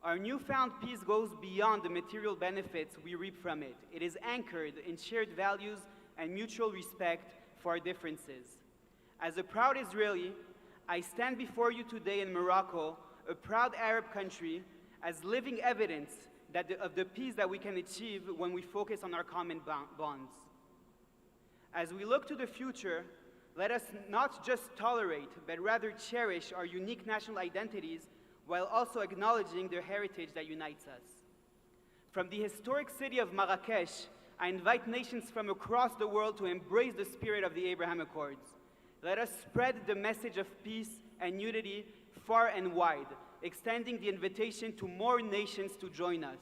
Our newfound peace goes beyond the material benefits we reap from it. It is anchored in shared values and mutual respect for our differences. As a proud Israeli, I stand before you today in Morocco, a proud Arab country, as living evidence of the peace that we can achieve when we focus on our common bonds. As we look to the future, Let us not just tolerate, but rather cherish our unique national identities while also acknowledging the heritage that unites us. From the historic city of Marrakesh, I invite nations from across the world to embrace the spirit of the Abraham Accords. Let us spread the message of peace and unity far and wide, extending the invitation to more nations to join us.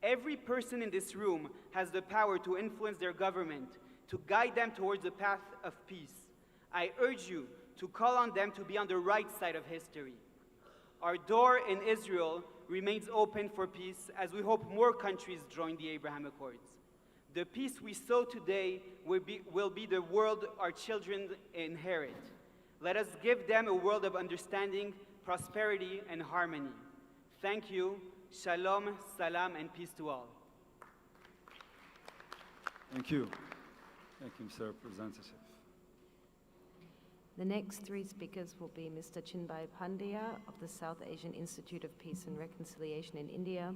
Every person in this room has the power to influence their government, to guide them towards the path of peace. I urge you to call on them to be on the right side of history. Our door in Israel remains open for peace as we hope more countries join the Abraham Accords. The peace we sow today will be the world our children inherit. Let us give them a world of understanding, prosperity, and harmony. Thank you. Shalom, salam, and peace to all. Thank you. Thank you, Mr. Representative. The next three speakers will be Mr. Chinbhai Pandya of the South Asian Institute of Peace and Reconciliation in India,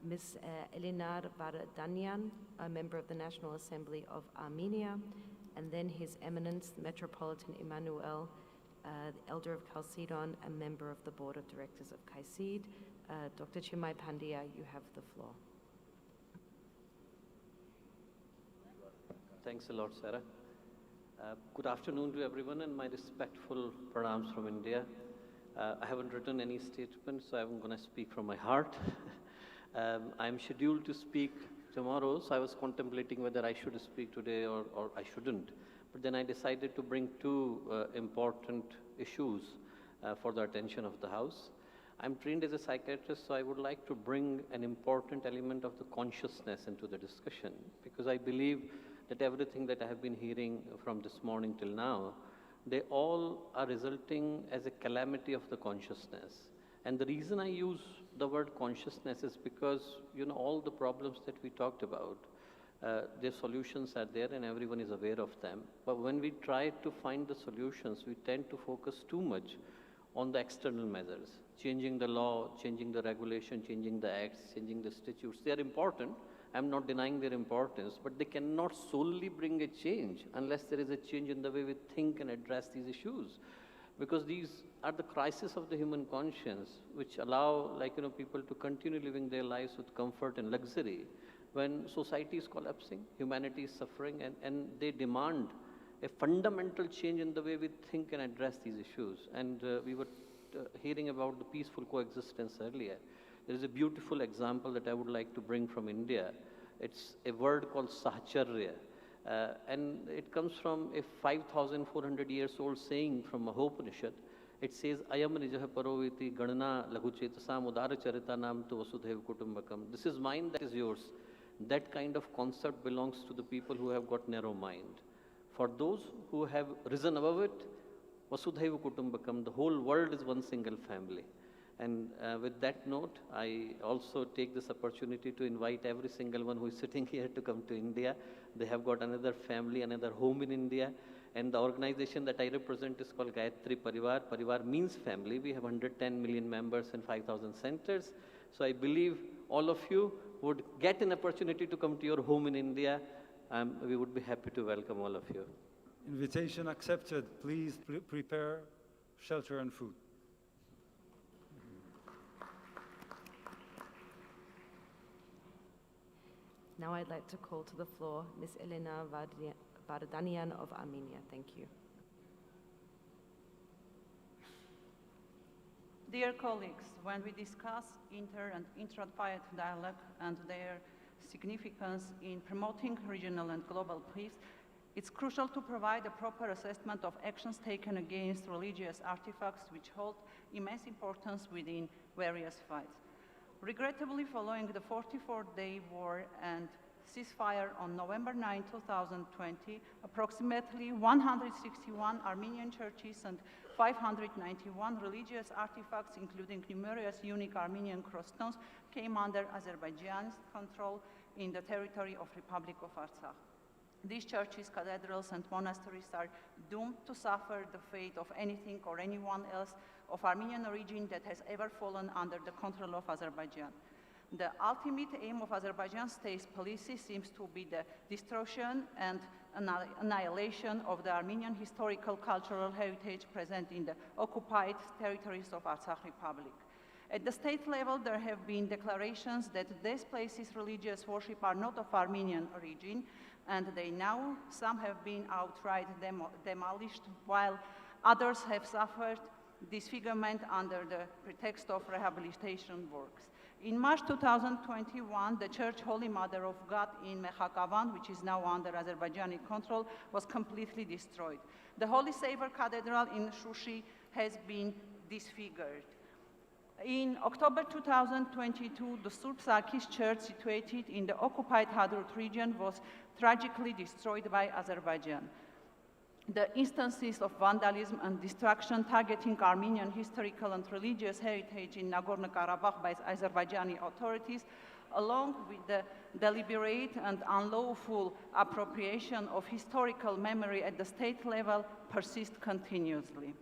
Ms. Elinar Varadanyan, a member of the National Assembly of Armenia, and then His Eminence, the Metropolitan Emmanuel, the Elder of Chalcedon, a member of the Board of Directors of Kaisid. Dr. Chinbhai Pandya, you have the floor. Thanks a lot, Sarah. Good afternoon to everyone, and my respectful pranams from India. I haven't written any statement, so I'm going to speak from my heart. I'm scheduled to speak tomorrow, so I was contemplating whether I should speak today or I shouldn't. But then I decided to bring two important issues for the attention of the House. I'm trained as a psychiatrist, so I would like to bring an important element of the consciousness into the discussion, because I believe that everything that I have been hearing from this morning till now, they all are resulting as a calamity of the consciousness. And the reason I use the word consciousness is because, you know, all the problems that we talked about, their solutions are there and everyone is aware of them. But when we try to find the solutions, we tend to focus too much on the external measures, changing the law, changing the regulation, changing the acts, changing the statutes. They are important. I'm not denying their importance, but they cannot solely bring a change unless there is a change in the way we think and address these issues. Because these are the crises of the human conscience, which allow, people to continue living their lives with comfort and luxury when society is collapsing, humanity is suffering, and they demand a fundamental change in the way we think and address these issues. And we were hearing about the peaceful coexistence earlier. There is a beautiful example that I would like to bring from India. It's a word called sahacharya. And it comes from a 5,400 years old saying from Mahopanishad. It says, Ayam nijah paroviti ganana laghuchetasam udara charitanam tu vasudhaiva kutumbakam. This is mine, that is yours. That kind of concept belongs to the people who have got narrow mind. For those who have risen above it, vasudhaiva kutumbakam, the whole world is one single family. And with that note, I also take this opportunity to invite every single one who is sitting here to come to India. They have got another family, another home in India. And the organization that I represent is called Gayatri Parivar. Parivar means family. We have 110 million members and 5,000 centers. So I believe all of you would get an opportunity to come to your home in India. We would be happy to welcome all of you. Invitation accepted. Please prepare shelter and food. Now I'd like to call to the floor Ms. Elena Varadanyan of Armenia. Thank you. Dear colleagues, when we discuss inter- and intra-faith dialogue and their significance in promoting regional and global peace, it's crucial to provide a proper assessment of actions taken against religious artifacts which hold immense importance within various faiths. Regrettably, following the 44-day war and ceasefire on November 9, 2020, approximately 161 Armenian churches and 591 religious artifacts, including numerous unique Armenian cross-stones, came under Azerbaijan's control in the territory of Republic of Artsakh. These churches, cathedrals, and monasteries are doomed to suffer the fate of anything or anyone else of Armenian origin that has ever fallen under the control of Azerbaijan. The ultimate aim of Azerbaijan's state policy seems to be the destruction and annihilation of the Armenian historical cultural heritage present in the occupied territories of Artsakh Republic. At the state level, there have been declarations that these places' religious worship are not of Armenian origin, and some have been outright demolished, while others have suffered disfigurement under the pretext of rehabilitation works. In March 2021, the Church Holy Mother of God in Mekhakavan, which is now under Azerbaijani control, was completely destroyed. The Holy Saviour Cathedral in Shushi has been disfigured. In October 2022, the Surp Sarkis Church, situated in the occupied Hadrut region, was tragically destroyed by Azerbaijan. The instances of vandalism and destruction targeting Armenian historical and religious heritage in Nagorno-Karabakh by Azerbaijani authorities, along with the deliberate and unlawful appropriation of historical memory at the state level, persist continuously.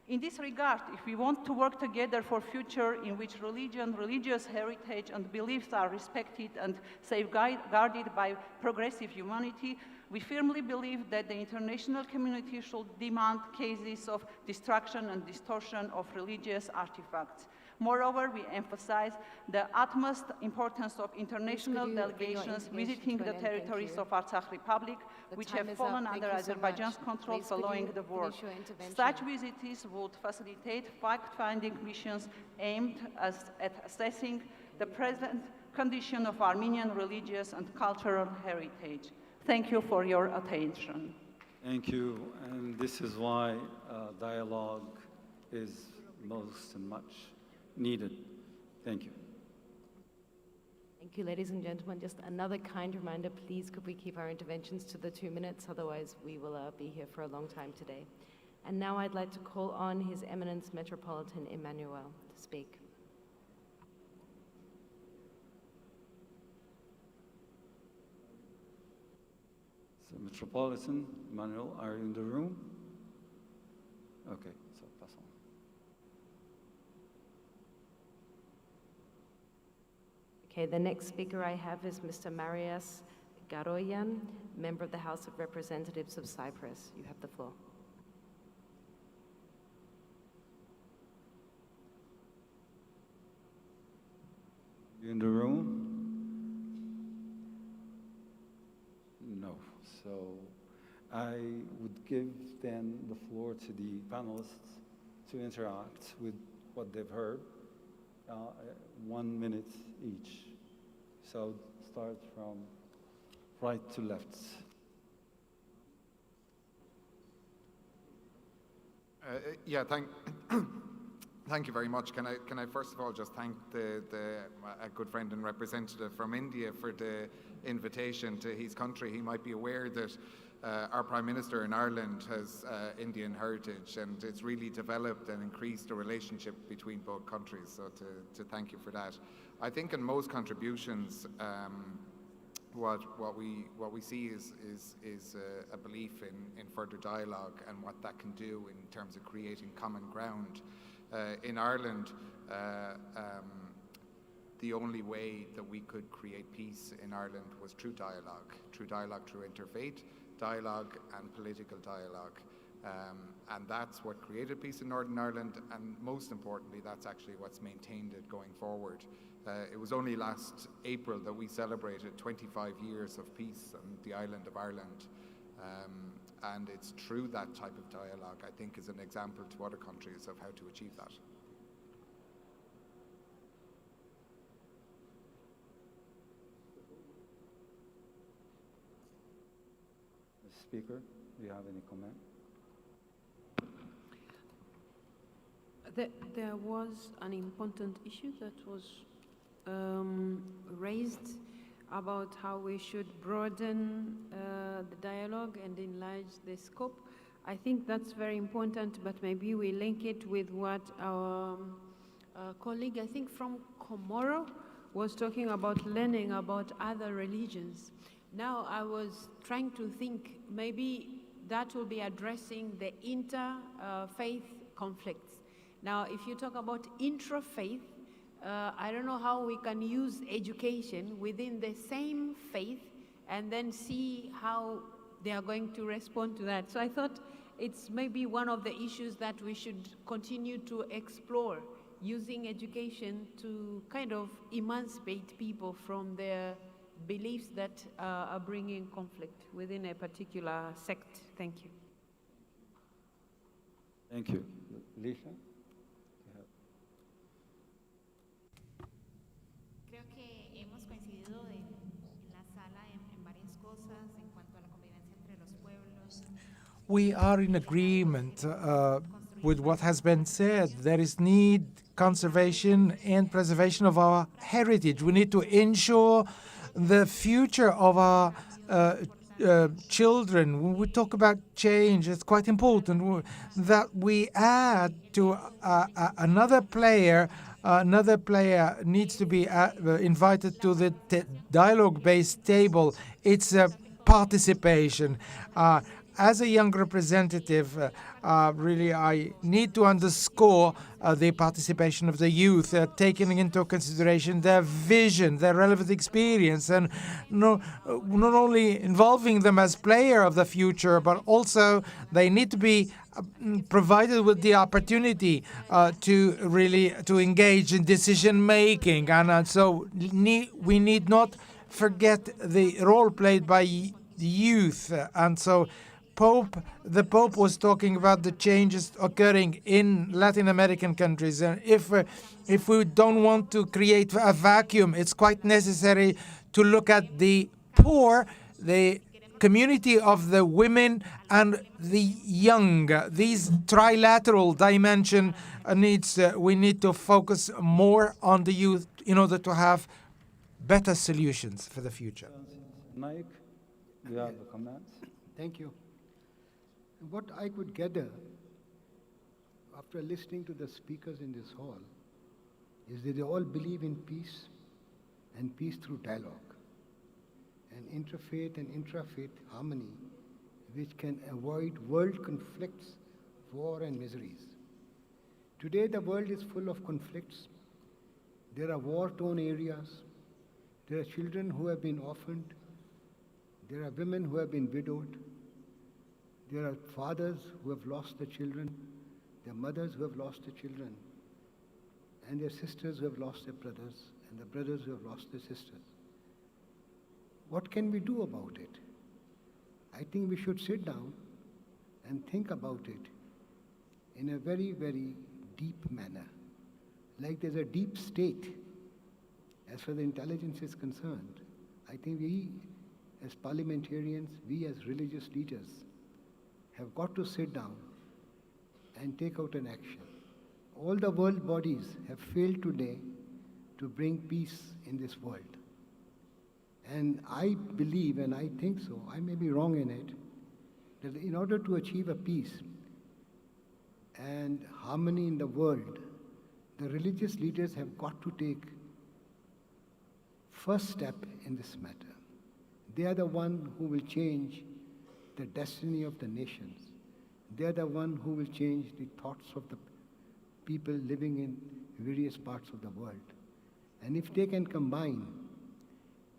In this regard, if we want to work together for a future in which religion, religious heritage, and beliefs are respected and safeguarded by progressive humanity, we firmly believe that the international community should demand cases of destruction and distortion of religious artifacts. Moreover, we emphasize the utmost importance of international delegations visiting the territories of Artsakh Republic, which have fallen under Azerbaijan's control following the war. Such visits would facilitate fact-finding missions aimed at assessing the present condition of Armenian religious and cultural heritage. Thank you for your attention. Thank you, and this is why dialogue is most and much needed. Thank you. Thank you, ladies and gentlemen. Just another kind reminder, please, could we keep our interventions to the 2 minutes? Otherwise, we will be here for a long time today. And now I'd like to call on His Eminence Metropolitan Emmanuel to speak. So, Metropolitan Emmanuel, are you in the room? Okay, so pass on. Okay, the next speaker I have is Mr. Marius Garoyan, member of the House of Representatives of Cyprus. You have the floor. You in the room? No. So I would give then the floor to the panelists to interact with what they've heard. 1 minute each. So start from right to left. Thank you very much. Can I first of all just thank a good friend and representative from India for the invitation to his country. He might be aware that our Prime Minister in Ireland has Indian heritage, and it's really developed and increased the relationship between both countries, so to thank you for that. I think in most contributions, what we see is a belief in further dialogue and what that can do in terms of creating common ground. In Ireland, the only way that we could create peace in Ireland was through dialogue through interfaith dialogue and political dialogue. And that's what created peace in Northern Ireland, and most importantly, that's actually what's maintained it going forward. It was only last April that we celebrated 25 years of peace on the island of Ireland. And it's through that type of dialogue, I think, is an example to other countries of how to achieve that. Speaker, do you have any comment? There was an important issue that was raised about how we should broaden the dialogue and enlarge the scope. I think that's very important, but maybe we link it with what our colleague, I think from Comoro, was talking about learning about other religions. Now I was trying to think maybe that will be addressing the interfaith conflicts. Now, if you talk about intrafaith, I don't know how we can use education within the same faith and then see how they are going to respond to that. So I thought it's maybe one of the issues that we should continue to explore, using education to kind of emancipate people from their beliefs that are bringing conflict within a particular sect. Thank you. Thank you. Lisa? Creo que hemos coincidido en la sala en varias cosas en cuanto a la convivencia entre los pueblos. We are in agreement with what has been said. There is need, conservation and preservation of our heritage. We need to ensure the future of our children. When we talk about change, it's quite important that we add to another player. Another player needs to be invited to the dialogue-based table. It's participation. As a young representative, really, I need to underscore the participation of the youth, taking into consideration their vision, their relevant experience, and not only involving them as player of the future, but also they need to be provided with the opportunity to engage in decision making, and so we need not forget the role played by the youth, and so. The Pope was talking about the changes occurring in Latin American countries, and if we don't want to create a vacuum, it's quite necessary to look at the poor, the community of the women and the young. These trilateral dimension we need to focus more on the youth in order to have better solutions for the future. Mike, do you have a comment? Thank you. What I could gather after listening to the speakers in this hall is that they all believe in peace and peace through dialogue and interfaith and intrafaith harmony, which can avoid world conflicts, war and miseries. Today the world is full of conflicts. There are war-torn areas. There are children who have been orphaned. There are women who have been widowed. There are fathers who have lost their children, their mothers who have lost their children, and their sisters who have lost their brothers, and the brothers who have lost their sisters. What can we do about it? I think we should sit down and think about it in a very, very deep manner. Like there's a deep state as far as the intelligence is concerned. I think we as parliamentarians, we as religious leaders, have got to sit down and take out an action. All the world bodies have failed today to bring peace in this world. And I believe, and I think so, I may be wrong in it, that in order to achieve a peace and harmony in the world, the religious leaders have got to take first step in this matter. They are the one who will change the destiny of the nations. They are the one who will change the thoughts of the people living in various parts of the world. And if they can combine,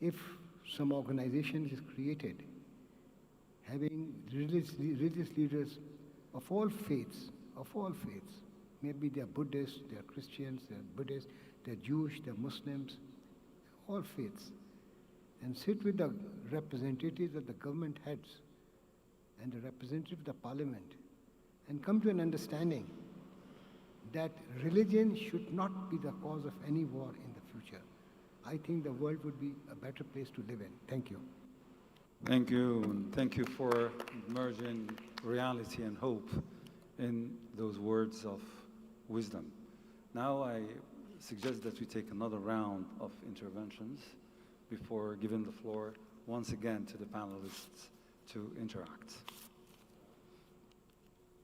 if some organization is created, having religious leaders of all faiths, maybe they are Buddhists, they are Christians, they are Buddhists, they are Jewish, they are Muslims, all faiths, and sit with the representatives of the government heads and the representative of the parliament and come to an understanding that religion should not be the cause of any war in the future. I think the world would be a better place to live in. Thank you. Thank you, and thank you for merging reality and hope in those words of wisdom. Now I suggest that we take another round of interventions before giving the floor once again to the panelists to interact.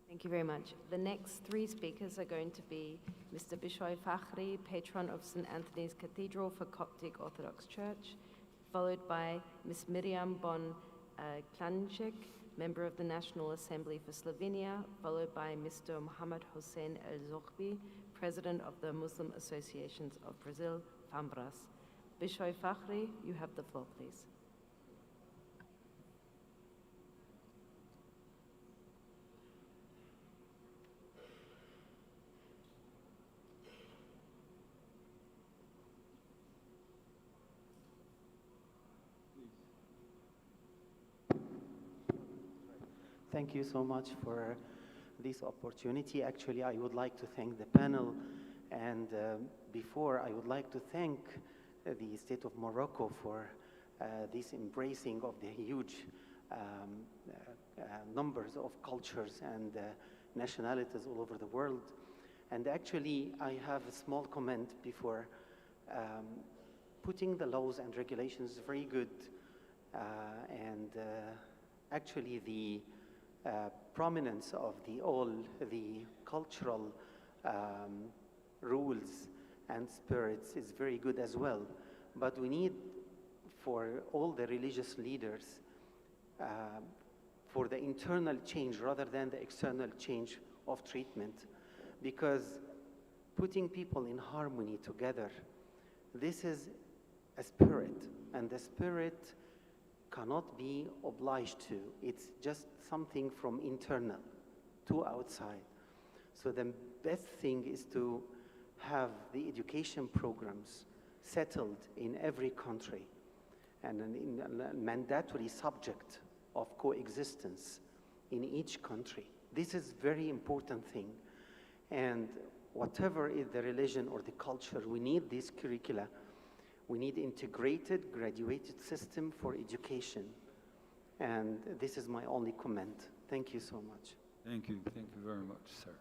Thank you very much. The next three speakers are going to be Mr. Bishoy Fakhri, patron of St. Anthony's Cathedral for Coptic Orthodox Church, followed by Ms. Miriam Bon Klanjik, member of the National Assembly for Slovenia, followed by Mr. Mohamed Hossein El-Zoghbi, president of the Muslim Associations of Brazil, FAMBRAS. Bishoy Fakhri, you have the floor, please. Thank you so much for this opportunity. Actually, I would like to thank the panel, and before I would like to thank the State of Morocco for this embracing of the huge numbers of cultures and nationalities all over the world. And actually, I have a small comment before. Putting the laws and regulations is very good, and actually the prominence of all the cultural rules and spirits is very good as well. But we need for all the religious leaders for the internal change rather than the external change of treatment, because putting people in harmony together, this is a spirit, and the spirit cannot be obliged to. It's just something from internal to outside. So the best thing is to have the education programs settled in every country and a mandatory subject of coexistence in each country. This is very important thing. And whatever is the religion or the culture, we need this curricula. We need integrated, graduated system for education. And this is my only comment. Thank you so much. Thank you. Thank you very much, sir.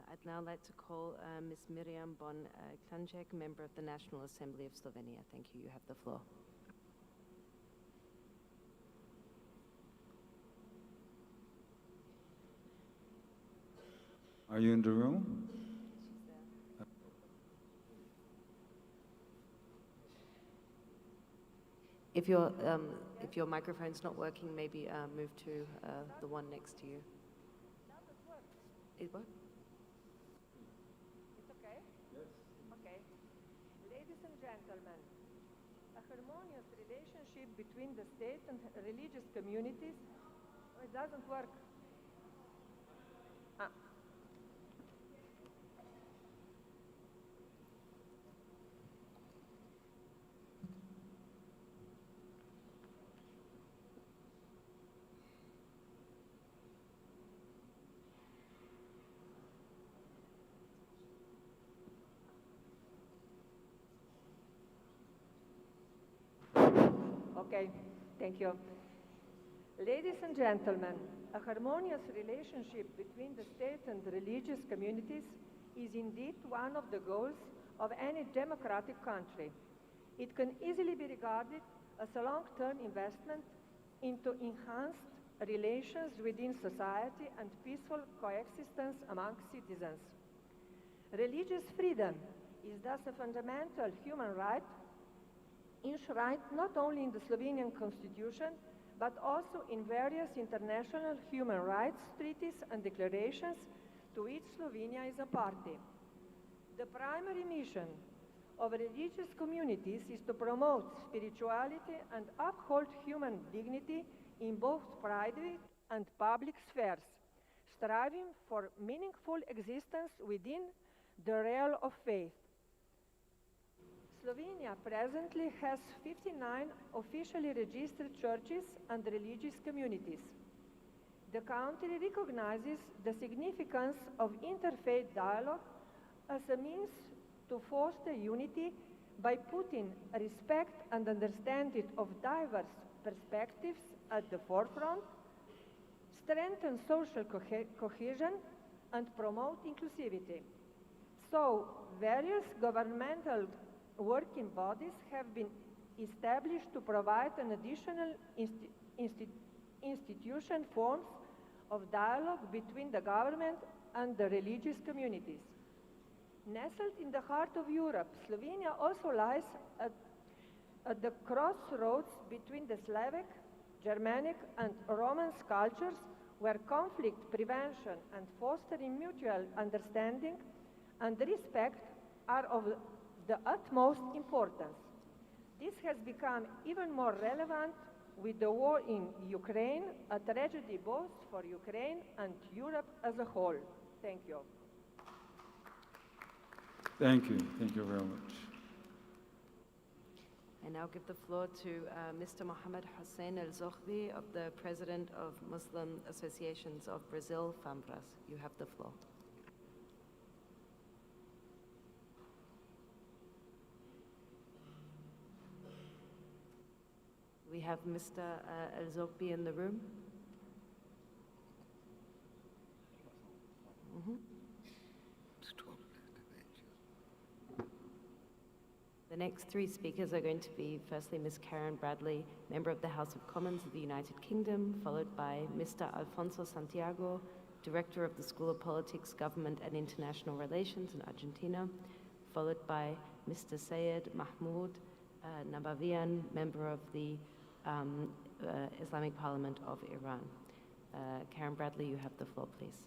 I'd now like to call Ms. Miriam Bon-Klanjek, member of the National Assembly of Slovenia. Thank you. You have the floor. Are you in the room? If your microphone's not working, maybe move to the one next to you. It works? It's okay? Yes. Okay. Ladies and gentlemen, a harmonious relationship between the state and religious communities, it doesn't work. Okay, thank you. Ladies and gentlemen, a harmonious relationship between the state and the religious communities is indeed one of the goals of any democratic country. It can easily be regarded as a long-term investment into enhanced relations within society and peaceful coexistence among citizens. Religious freedom is thus a fundamental human right enshrined not only in the Slovenian constitution, but also in various international human rights treaties and declarations to which Slovenia is a party. The primary mission of religious communities is to promote spirituality and uphold human dignity in both private and public spheres, striving for meaningful existence within the realm of faith. Slovenia presently has 59 officially registered churches and religious communities. The country recognizes the significance of interfaith dialogue as a means to foster unity by putting respect and understanding of diverse perspectives at the forefront, strengthen social cohesion, and promote inclusivity. So, various governmental working bodies have been established to provide an additional institution forms of dialogue between the government and the religious communities. Nestled in the heart of Europe, Slovenia also lies at the crossroads between the Slavic, Germanic, and Romance cultures, where conflict prevention and fostering mutual understanding and respect are of the utmost importance. This has become even more relevant with the war in Ukraine, a tragedy both for Ukraine and Europe as a whole. Thank you. Thank you. Thank you very much. I now give the floor to Mr. Mohammed Hussein El-Zoghbi, of the President of Muslim Associations of Brazil, FAMBRAS. You have the floor. We have Mr. El-Zoghbi in the room. The next three speakers are going to be, firstly, Ms. Karen Bradley, Member of the House of Commons of the United Kingdom, followed by Mr. Alfonso Santiago, Director of the School of Politics, Government and International Relations in Argentina, followed by Mr. Sayed Mahmoud Nabavian, Member of the Islamic Parliament of Iran. Karen Bradley, you have the floor, please.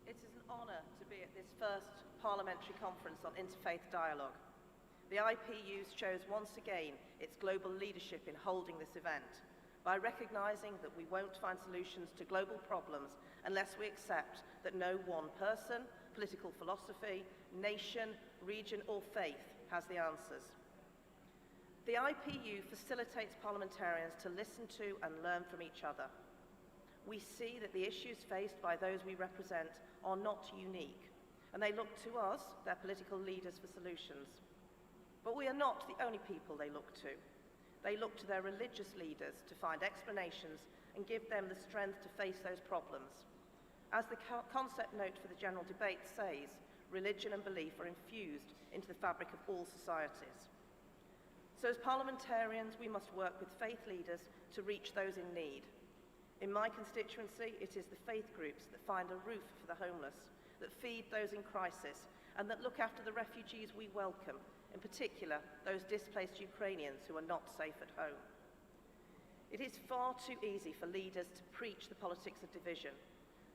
It is an honour to be at this first Parliamentary Conference on Interfaith Dialogue. The IPU shows once again its global leadership in holding this event by recognising that we won't find solutions to global problems unless we accept that no one person, political philosophy, nation, region or faith has the answers. The IPU facilitates parliamentarians to listen to and learn from each other. We see that the issues faced by those we represent are not unique, and they look to us, their political leaders, for solutions. But we are not the only people they look to. They look to their religious leaders to find explanations and give them the strength to face those problems. As the concept note for the general debate says, religion and belief are infused into the fabric of all societies. So as parliamentarians, we must work with faith leaders to reach those in need. In my constituency, it is the faith groups that find a roof for the homeless, that feed those in crisis, and that look after the refugees we welcome, in particular those displaced Ukrainians who are not safe at home. It is far too easy for leaders to preach the politics of division.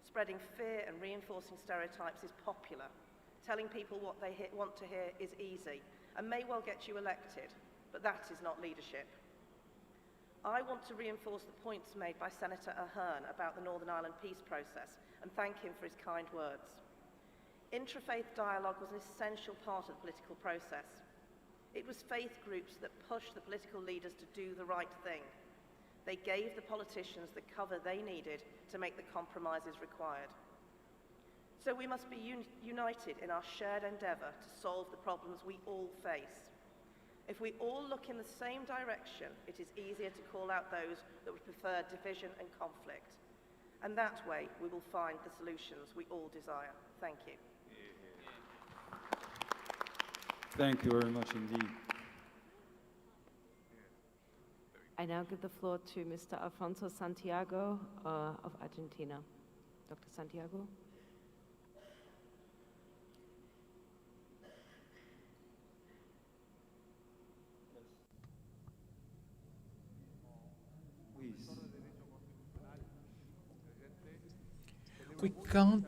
Spreading fear and reinforcing stereotypes is popular. Telling people what they want to hear is easy and may well get you elected, but that is not leadership. I want to reinforce the points made by Senator Ahern about the Northern Ireland peace process and thank him for his kind words. Interfaith dialogue was an essential part of the political process. It was faith groups that pushed the political leaders to do the right thing. They gave the politicians the cover they needed to make the compromises required. So we must be united in our shared endeavour to solve the problems we all face. If we all look in the same direction, it is easier to call out those that would prefer division and conflict. And that way, we will find the solutions we all desire. Thank you. Thank you very much indeed. I now give the floor to Mr. Alfonso Santiago of Argentina. Dr. Santiago. We can't.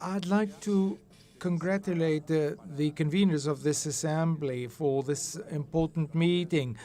I'd like to congratulate the conveners of this assembly for this important meeting,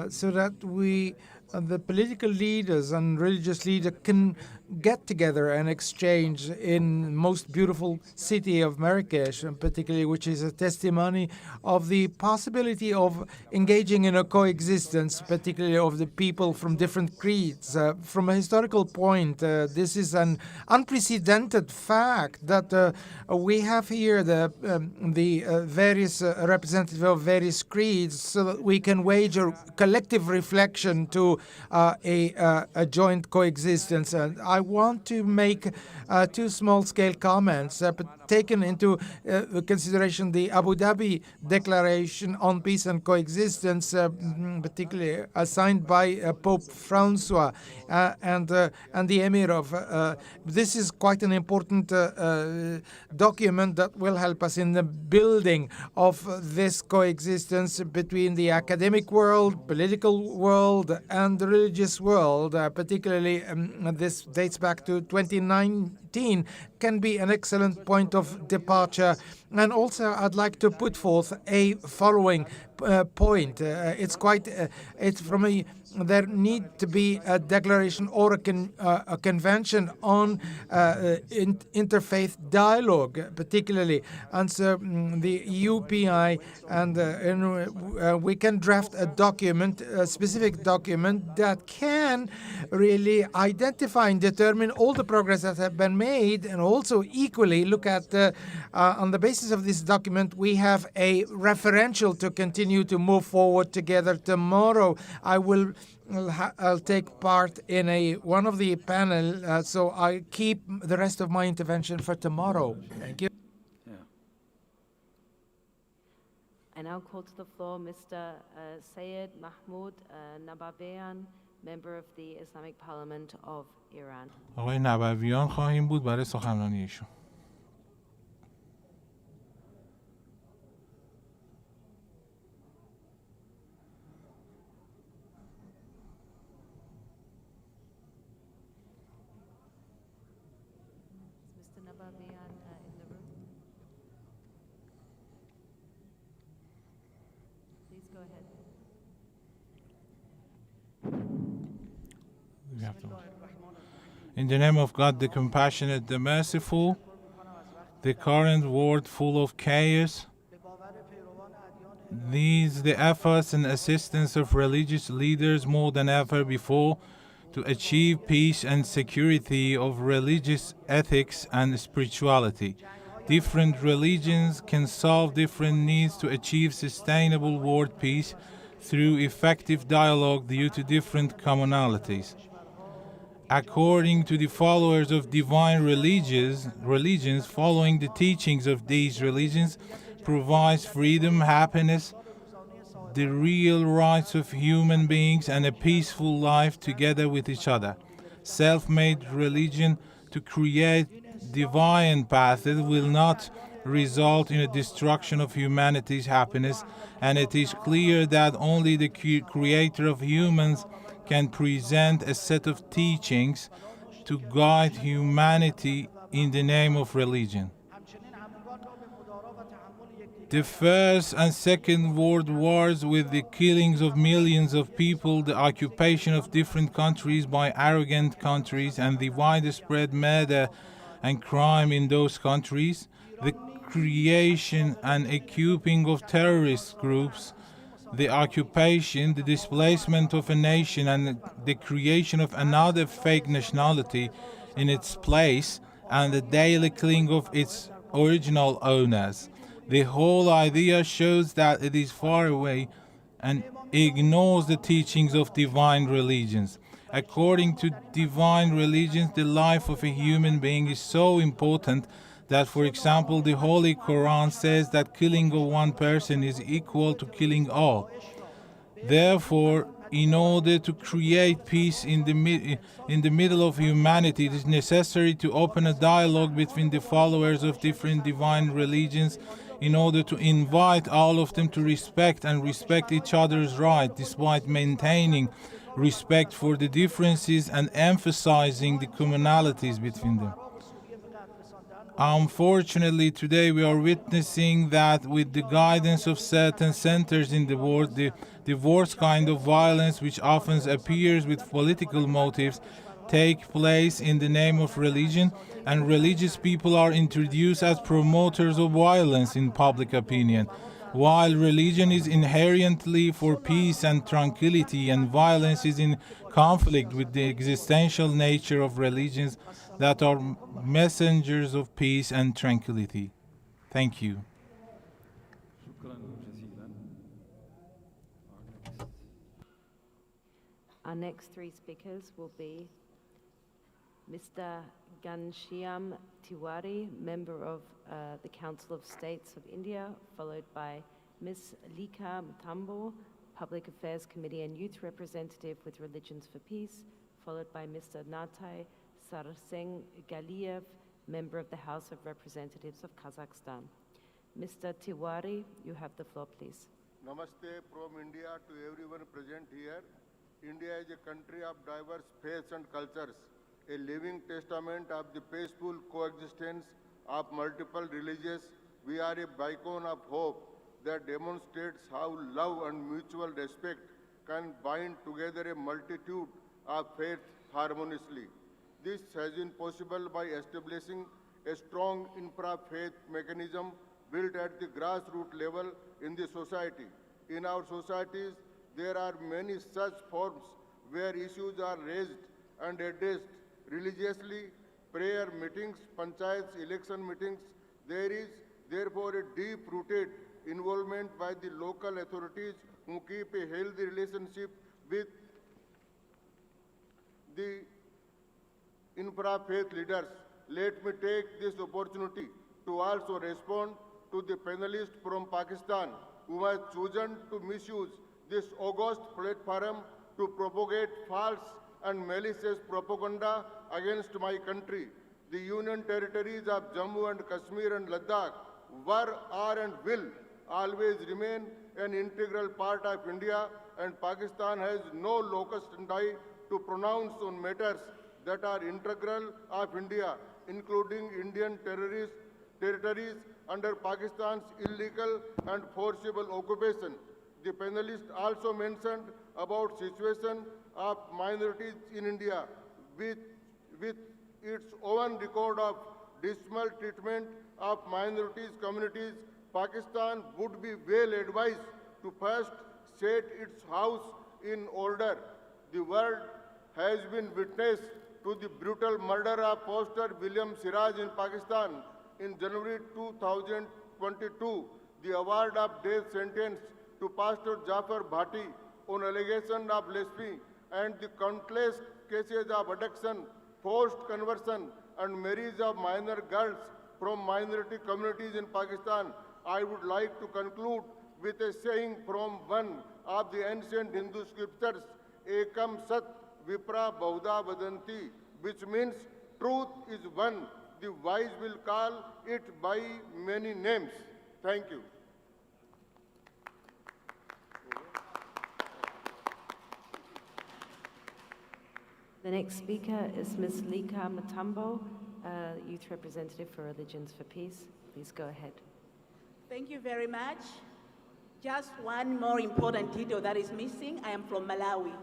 so that the political leaders and religious leaders can get together and exchange in most beautiful city of Marrakesh, and particularly, which is a testimony of the possibility of engaging in a coexistence, particularly of the people from different creeds. From a historical point, this is an unprecedented fact that we have here the various representatives of various creeds, so that we can wage a collective reflection to a joint coexistence. And I want to make two small-scale comments, taken into consideration the Abu Dhabi Declaration on Peace and Coexistence, particularly signed by Pope Francois and the Emir of. This is quite an important document that will help us in the building of this coexistence between the academic world, political world, and the religious world. Particularly, this dates back to 2019, can be an excellent point of departure And also, I'd like to put forth a following point. There need to be a declaration or a convention on interfaith dialogue, particularly. And so the UPI, and we can draft a document, a specific document that can really identify and determine all the progress that have been made, and also equally look at, on the basis of this document, we have a referential to continue to move forward together. Tomorrow, I'll take part in one of the panel, so I keep the rest of my intervention for tomorrow. Thank you. Yeah. I now call to the floor Mr. Sayed Mahmoud Nabavian, member of the Islamic Parliament of Iran. آقای نبویان خواهیم بود برای سخنرانی ایشون. In the name of God, the compassionate, the merciful, the current world full of chaos, the efforts and assistance of religious leaders more than ever before to achieve peace and security of religious ethics and spirituality. Different religions can solve different needs to achieve sustainable world peace through effective dialogue due to different commonalities. According to the followers of divine religions, following the teachings of these religions provides freedom, happiness, the real rights of human beings, and a peaceful life together with each other. Self-made religion to create divine paths will not result in a destruction of humanity's happiness, and it is clear that only the creator of humans can present a set of teachings to guide humanity in the name of religion. The First and Second World Wars, with the killings of millions of people, the occupation of different countries by arrogant countries, and the widespread murder and crime in those countries, the creation and equipping of terrorist groups, the occupation, the displacement of a nation, and the creation of another fake nationality in its place, and the daily killing of its original owners. The whole idea shows that it is far away and ignores the teachings of divine religions. According to divine religions, the life of a human being is so important that, for example, the Holy Quran says that killing of one person is equal to killing all. Therefore, in order to create peace in the middle of humanity, it is necessary to open a dialogue between the followers of different divine religions in order to invite all of them to respect each other's rights, despite maintaining respect for the differences and emphasizing the commonalities between them. Unfortunately, today we are witnessing that with the guidance of certain centers in the world, the worst kind of violence, which often appears with political motives, take place in the name of religion, and religious people are introduced as promoters of violence in public opinion. While religion is inherently for peace and tranquility, and violence is in conflict with the existential nature of religions that are messengers of peace and tranquility. Thank you. Our next three speakers will be Mr. Ghanshyam Tiwari, member of the Council of States of India, followed by Ms. Lika Mtambo, Public Affairs Committee and Youth Representative with Religions for Peace, followed by Mr. Natai Sarseng Galiev, member of the House of Representatives of Kazakhstan. Mr. Tiwari, you have the floor, please. Namaste from India to everyone present here. India is a country of diverse faiths and cultures, a living testament of the peaceful coexistence of multiple religious We are a beacon of hope that demonstrates how love and mutual respect can bind together a multitude of faiths harmoniously. This has been possible by establishing a strong infra-faith mechanism built at the grassroots level in the society. In our societies, there are many such forms where issues are raised and addressed religiously, prayer meetings, panchayats, election meetings. There is therefore a deep-rooted involvement by the local authorities who keep a healthy relationship with the infra-faith leaders. Let me take this opportunity to also respond to the panelist from Pakistan who has chosen to misuse this august platform to propagate false and malicious propaganda against my country. The Union territories of Jammu and Kashmir and Ladakh were, are and will always remain an integral part of India, and Pakistan has no locus standi to pronounce on matters that are integral of India, including Indian territories under Pakistan's illegal and forcible occupation. The panelists also mentioned about situation of minorities in India with its own record of dismal treatment of minorities communities. Pakistan would be well advised to first set its house in order. The world has been witness to the brutal murder of Pastor William Siraj in Pakistan in January 2022. The award of death sentence to Pastor Jafar Bhatti on allegation of blasphemy and the countless cases of abduction, forced conversion and marriage of minor girls from minority communities in Pakistan. I would like to conclude with a saying from one of the ancient Hindu scriptures, Ekam Sat Vipra Bahuda Vadanti, which means truth is one. The wise will call it by many names. Thank you. The next speaker is Ms. Lika Matambo, Youth Representative for Religions for Peace. Please go ahead. Thank you very much. Just one more important detail that is missing. I am from Malawi.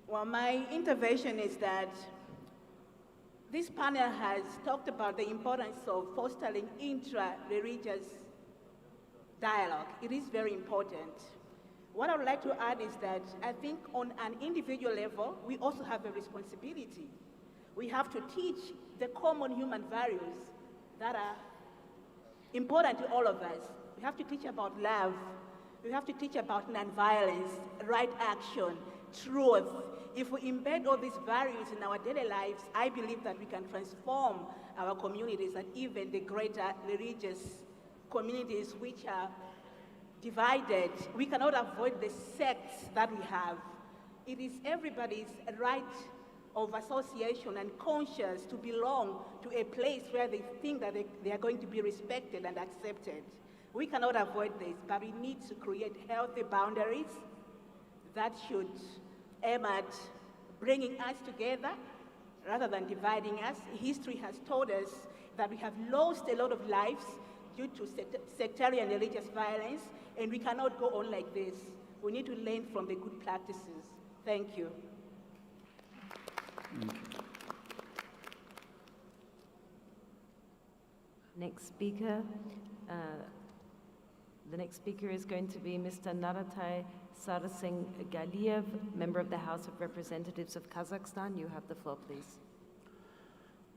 Well, my intervention is that this panel has talked about the importance of fostering intra-religious dialogue. It is very important. What I would like to add is that I think on an individual level, we also have a responsibility. We have to teach the common human values that are important to all of us. We have to teach about love. We have to teach about nonviolence, right action, truth. If we embed all these values in our daily lives, I believe that we can transform our communities and even the greater religious communities which are divided. We cannot avoid the sects that we have. It is everybody's right of association and conscience to belong to a place where they think that they are going to be respected and accepted. We cannot avoid this, but we need to create healthy boundaries that should aim at bringing us together rather than dividing us. History has told us that we have lost a lot of lives due to sectarian religious violence, and we cannot go on like this. We need to learn from the good practices. Thank you. Next speaker. The next speaker is going to be Mr. Naratai Sarasing Galiev, member of the House of Representatives of Kazakhstan. You have the floor, please.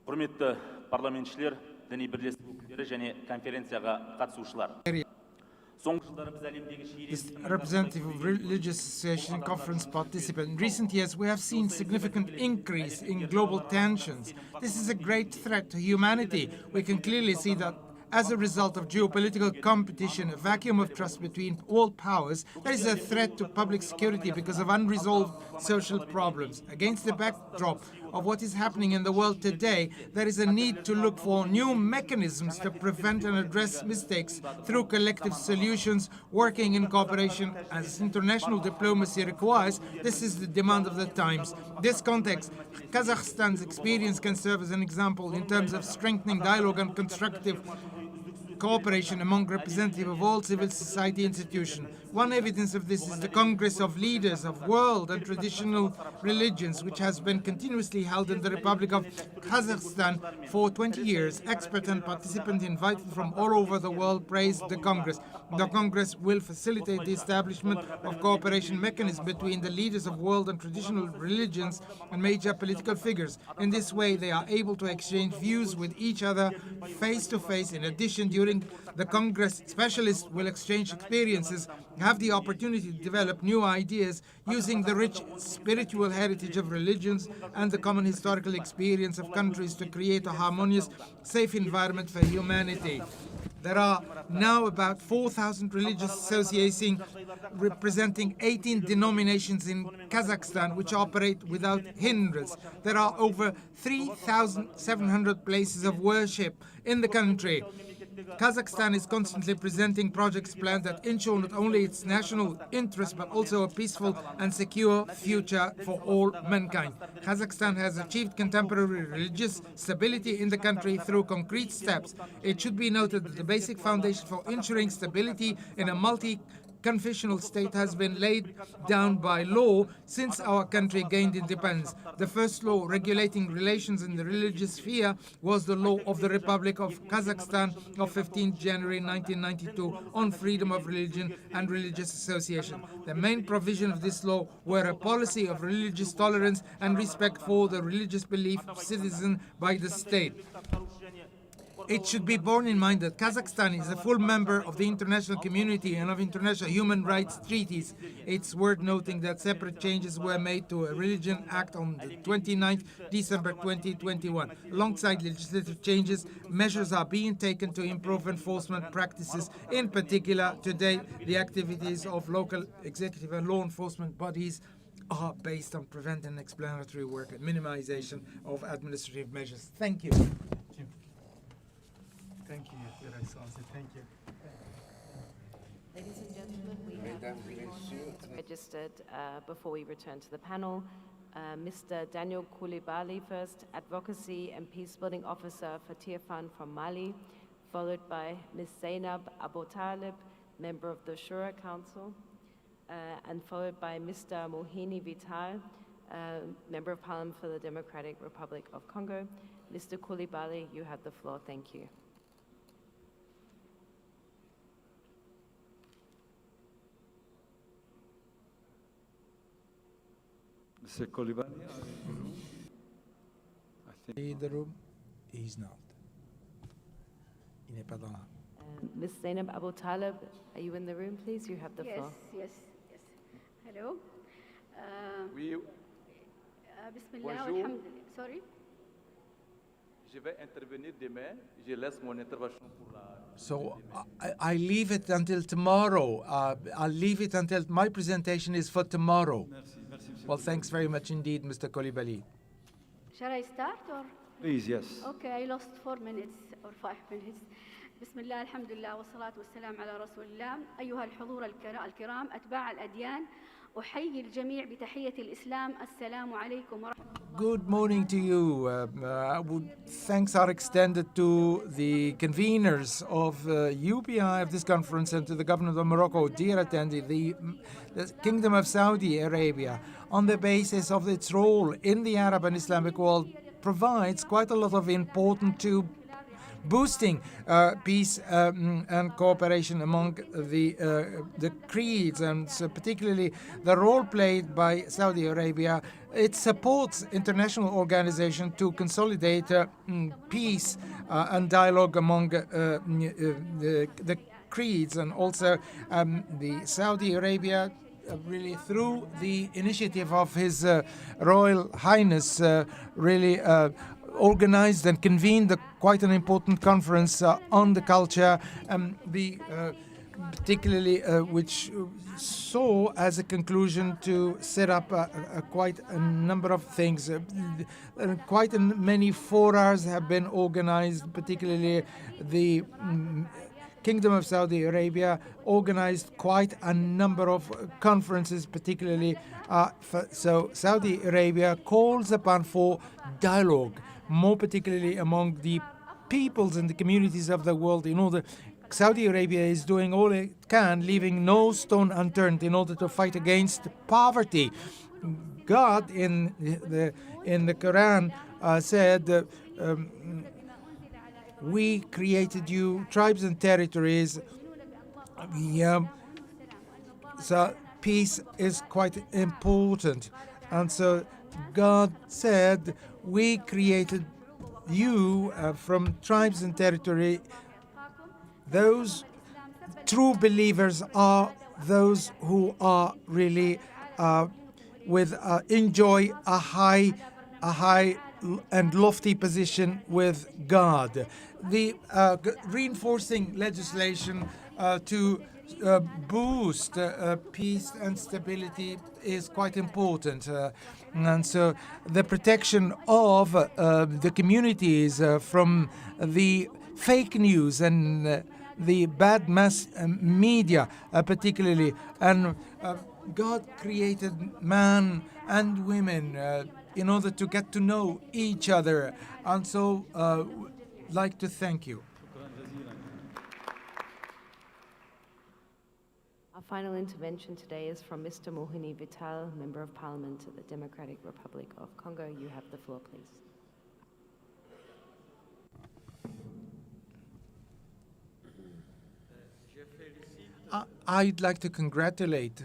Құрметті парламентшілер, діни бірлестік өкілдері және конференцияға қатысушылар. This representative of Religious Association Conference participant. In recent years, we have seen significant increase in global tensions. This is a great threat to humanity. We can clearly see that as a result of geopolitical competition, a vacuum of trust between all powers, there is a threat to public security because of unresolved social problems. Against the backdrop of what is happening in the world today, there is a need to look for new mechanisms to prevent and address mistakes through collective solutions, working in cooperation as international diplomacy requires. This is the demand of the times. This context, Kazakhstan's experience can serve as an example in terms of strengthening dialogue and constructive cooperation among representatives of all civil society institutions. One evidence of this is the Congress of Leaders of World and Traditional Religions, which has been continuously held in the Republic of Kazakhstan for 20 years. Experts and participants invited from all over the world praised the Congress. The Congress will facilitate the establishment of cooperation mechanisms between the leaders of world and traditional religions and major political figures. In this way, they are able to exchange views with each other face to face. In addition, during the Congress, specialists will exchange experiences, have the opportunity to develop new ideas using the rich spiritual heritage of religions and the common historical experience of countries to create a harmonious, safe environment for humanity. There are now about 4,000 religious associations representing 18 denominations in Kazakhstan which operate without hindrance. There are over 3,700 places of worship in the country. Kazakhstan is constantly presenting projects planned that ensure not only its national interest but also a peaceful and secure future for all mankind. Kazakhstan has achieved contemporary religious stability in the country through concrete steps. It should be noted that the basic foundation for ensuring stability in a multi-confessional state has been laid down by law since our country gained independence. The first law regulating relations in the religious sphere was the law of the Republic of Kazakhstan of 15 January 1992 on freedom of religion and religious association. The main provision of this law were a policy of religious tolerance and respect for the religious belief of citizens by the state. It should be borne in mind that Kazakhstan is a full member of the international community and of international human rights treaties. It's worth noting that separate changes were made to a Religion Act on the 29th December 2021. Alongside legislative changes, measures are being taken to improve enforcement practices. In particular, today, the activities of local executive and law enforcement bodies are based on preventive and explanatory work and minimization of administrative measures. Thank you. Thank you, Your Excellency. Thank you. Ladies and gentlemen, we have 3 more names registered before we return to the panel. Mr. Daniel Koulibaly first, Advocacy and Peacebuilding Officer for Tirfan from Mali, followed by Ms. Zainab Abu Talib, Member of the Shura Council, and followed by Mr. Mohini Vital, Member of Parliament for the Democratic Republic of Congo. Mr. Koulibaly, you have the floor. Thank you. Mr. Koulibaly, I think in the room? He's not. Il n'est pas dans la. Ms. Zainab Abu Talib, are you in the room, please? You have the floor. Yes. Hello. Oui. Bismillah, Bonjour. alhamdulillah. Sorry. Je vais intervenir demain. Je laisse mon intervention pour la. So I leave it until tomorrow. I'll leave it until my presentation is for tomorrow. Well, thanks very much indeed, Mr. Koulibaly. Shall I start or? Please, yes. Okay, I lost 4 minutes or 5 minutes. بسم الله الحمد لله والصلاة والسلام على رسول الله. أيها الحضور الكرام أتباع الأديان أحيي الجميع بتحية الإسلام. السلام عليكم ورحمة الله. Good morning to you. Thanks are extended to the conveners of UPI of this conference and to the government of Morocco, dear attendee, the Kingdom of Saudi Arabia, on the basis of its role in the Arab and Islamic world, provides quite a lot of important to boosting peace and cooperation among the creeds, and so particularly the role played by Saudi Arabia. It supports international organizations to consolidate peace and dialogue among the creeds, and also the Saudi Arabia really through the initiative of His Royal Highness really organized and convened quite an important conference on the culture, particularly which saw as a conclusion to set up quite a number of things. Quite many forums have been organized, particularly the Kingdom of Saudi Arabia organized quite a number of conferences, particularly so Saudi Arabia calls upon for dialogue, more particularly among the peoples and the communities of the world. In order, Saudi Arabia is doing all it can, leaving no stone unturned in order to fight against poverty. God in the Quran said, we created you tribes and territories. So peace is quite important. And so God said, we created you from tribes and territory. Those true believers are those who are really enjoy a high and lofty position with God. The reinforcing legislation to boost peace and stability is quite important. And so the protection of the communities from the fake news and the bad mass media particularly. And God created man and women in order to get to know each other. And so I'd like to thank you. Our final intervention today is from Mr. Mohini Vital, Member of Parliament of the Democratic Republic of Congo. You have the floor, please. I'd like to congratulate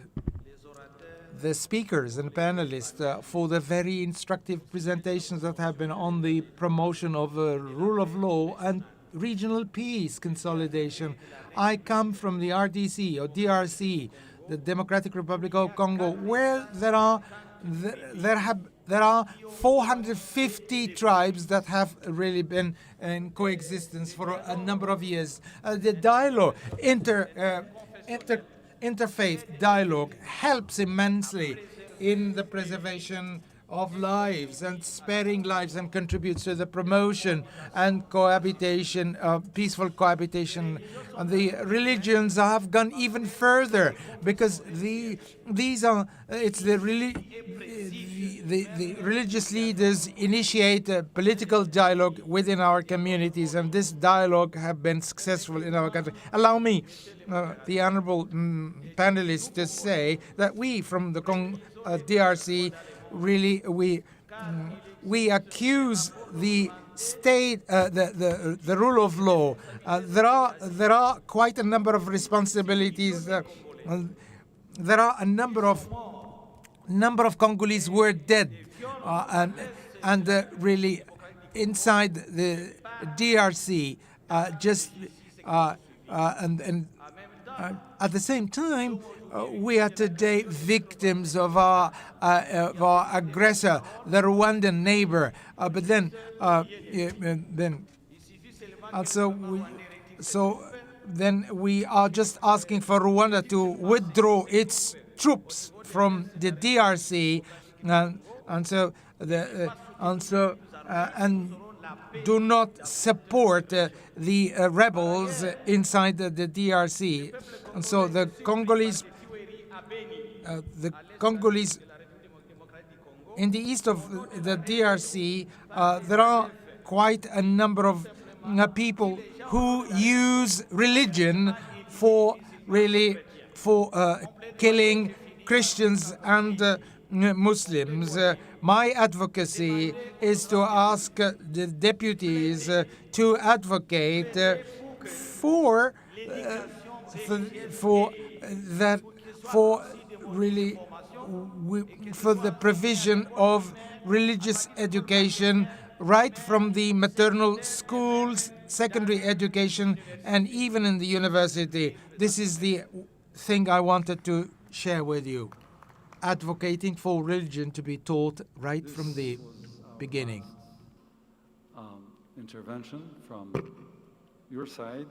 the speakers and panelists for the very instructive presentations that have been on the promotion of rule of law and regional peace consolidation. I come from the RDC or DRC, the Democratic Republic of Congo, where there are 450 tribes that have really been in coexistence for a number of years. The dialogue, interfaith dialogue, helps immensely in the preservation of lives and sparing lives, and contributes to the promotion and cohabitation, peaceful cohabitation. And the religions have gone even further, because the religious leaders initiate a political dialogue within our communities, and this dialogue have been successful in our country. Allow me, the honorable panelists, to say that we from the DRC really we accuse the state, the rule of law. There are quite a number of responsibilities. There are a number of Congolese who are dead, and really inside the DRC, and at the same time, we are today victims of our aggressor, the Rwandan neighbor. But then we are just asking for Rwanda to withdraw its troops from the DRC, and do not support the rebels inside the DRC. And so the Congolese in the east of the DRC, there are quite a number of people who use religion for killing Christians and Muslims. My advocacy is to ask the deputies to advocate for the provision of religious education right from the maternal schools, secondary education, and even in the university. This is the thing I wanted to share with you. Advocating for religion to be taught right from the beginning. intervention from your side.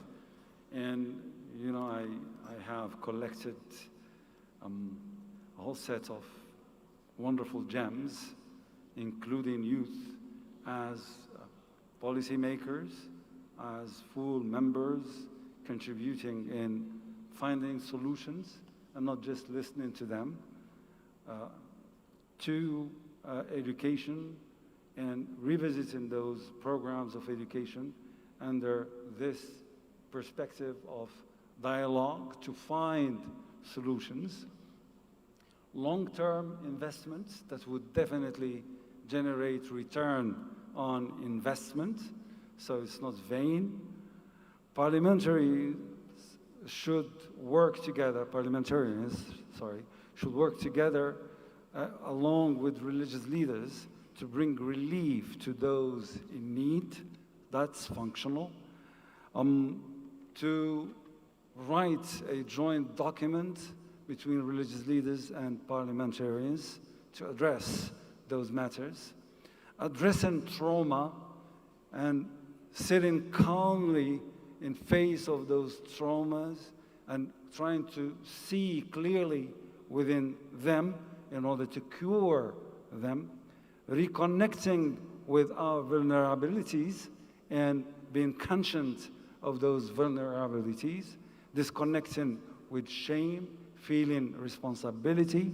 And, you know, I have collected a whole set of wonderful gems, including youth as policymakers, as full members, contributing in finding solutions and not just listening to them, to education and revisiting those programs of education under this perspective of dialogue to find solutions, long-term investments that would definitely generate return on investment, so it's not vain. Parliamentarians should work together along with religious leaders to bring relief to those in need. That's functional. To write a joint document between religious leaders and parliamentarians to address those matters, addressing trauma and sitting calmly in face of those traumas and trying to see clearly within them in order to cure them, reconnecting with our vulnerabilities and being conscious of those vulnerabilities, disconnecting with shame, feeling responsibility,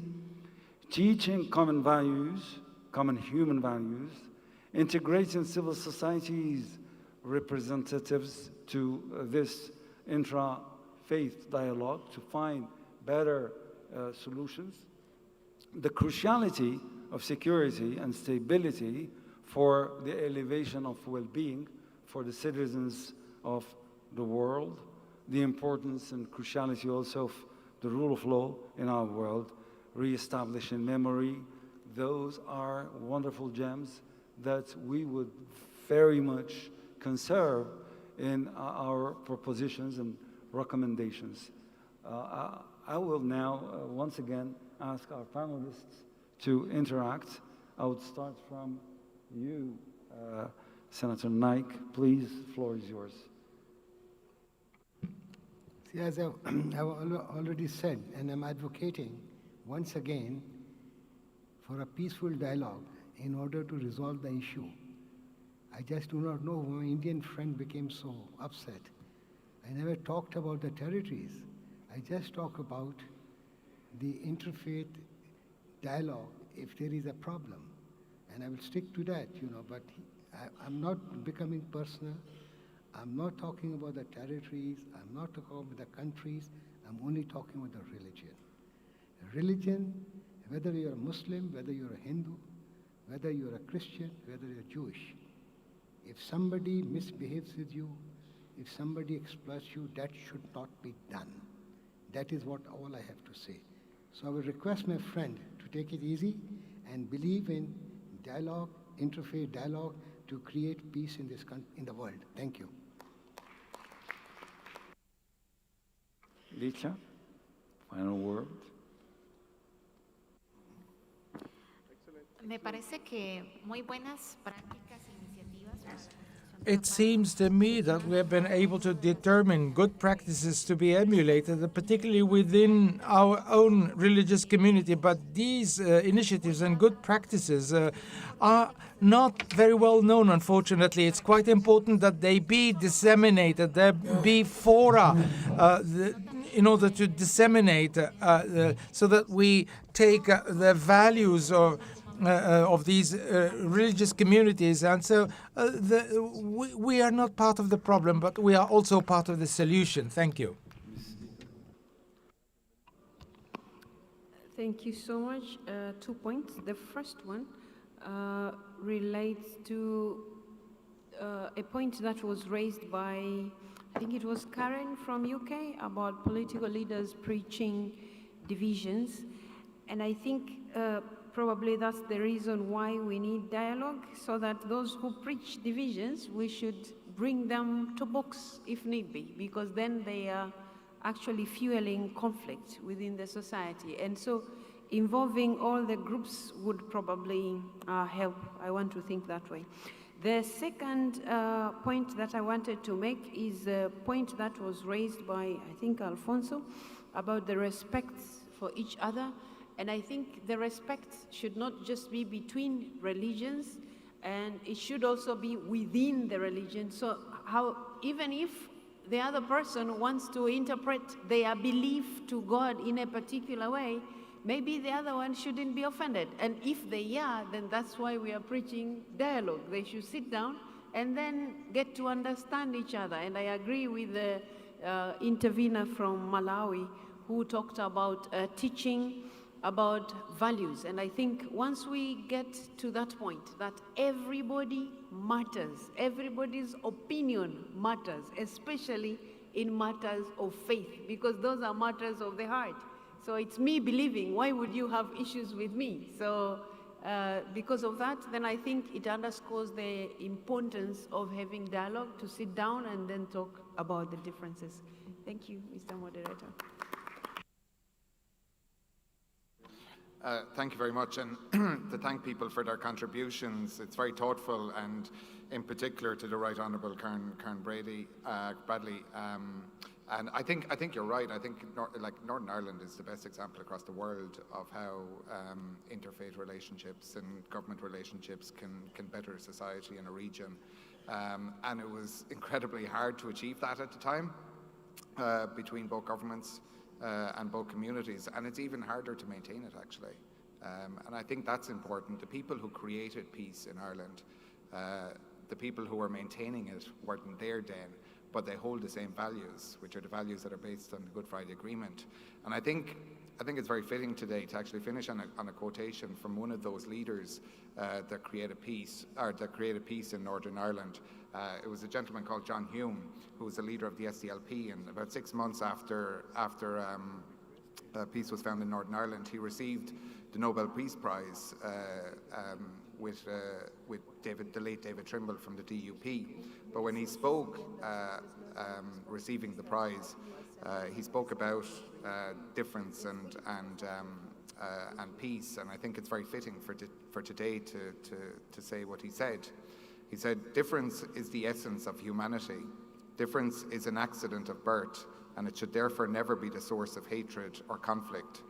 teaching common values, common human values, integrating civil society's representatives to this intra-faith dialogue to find better solutions, the cruciality of security and stability for the elevation of well-being for the citizens of the world, the importance and cruciality also of the rule of law in our world, re-establishing memory. Those are wonderful gems that we would very much conserve in our propositions and recommendations. I will now once again ask our panelists to interact. I would start from you, Senator Naik. Please, the floor is yours. See, as I've already said, and I'm advocating once again for a peaceful dialogue in order to resolve the issue. I just do not know why my Indian friend became so upset. I never talked about the territories. I just talk about the interfaith dialogue if there is a problem. And I will stick to that, you know, but I'm not becoming personal. I'm not talking about the territories. I'm not talking about the countries. I'm only talking about the religion. Religion, whether you're a Muslim, whether you're a Hindu, whether you're a Christian, whether you're Jewish, if somebody misbehaves with you, if somebody exploits you, that should not be done. That is what all I have to say. So I will request my friend to take it easy and believe in dialogue, interfaith dialogue, to create peace in this in the world. Thank you. Licha, final word. Me parece que muy buenas prácticas e iniciativas. It seems to me that we have been able to determine good practices to be emulated, particularly within our own religious community. But these initiatives and good practices are not very well known, unfortunately. It's quite important that they be disseminated, there be fora in order to disseminate so that we take the values of these religious communities. And so we are not part of the problem, but we are also part of the solution. Thank you. Thank you so much. 2 points. The first one relates to a point that was raised by, I think it was Karen from UK, about political leaders preaching divisions. And I think probably that's the reason why we need dialogue, so that those who preach divisions, we should bring them to books if need be, because then they are actually fueling conflict within the society. And so involving all the groups would probably help. I want to think that way. The second point that I wanted to make is a point that was raised by, I think, Alfonso, about the respect for each other. And I think the respect should not just be between religions, and it should also be within the religion. So how, even if the other person wants to interpret their belief to God in a particular way, maybe the other one shouldn't be offended. And if they are, then that's why we are preaching dialogue. They should sit down and then get to understand each other. And I agree with the intervener from Malawi who talked about teaching about values. And I think once we get to that point, that everybody matters, everybody's opinion matters, especially in matters of faith, because those are matters of the heart. So it's me believing, why would you have issues with me? So because of that, then I think it underscores the importance of having dialogue, to sit down and then talk about the differences. Thank you, Mr. Moderator. Thank you very much, and to thank people for their contributions. It's very thoughtful, and in particular to the Right Honourable Karen Bradley. And I think you're right. I think Northern Ireland is the best example across the world of how interfaith relationships and government relationships can better society in a region. And it was incredibly hard to achieve that at the time between both governments and both communities, and it's even harder to maintain it, actually. And I think that's important. The people who created peace in Ireland, the people who are maintaining it weren't there then, but they hold the same values, which are the values that are based on the Good Friday Agreement. And I think it's very fitting today to actually finish on a quotation from one of those leaders that created peace in Northern Ireland. It was a gentleman called John Hume, who was the leader of the SDLP, and about 6 months after peace was found in Northern Ireland, he received the Nobel Peace Prize with the late David Trimble from the DUP. But when he spoke receiving the prize, he spoke about difference and peace, and I think it's very fitting for today to say what he said. He said, "Difference is the essence of humanity. Difference is an accident of birth, and it should therefore never be the source of hatred or conflict.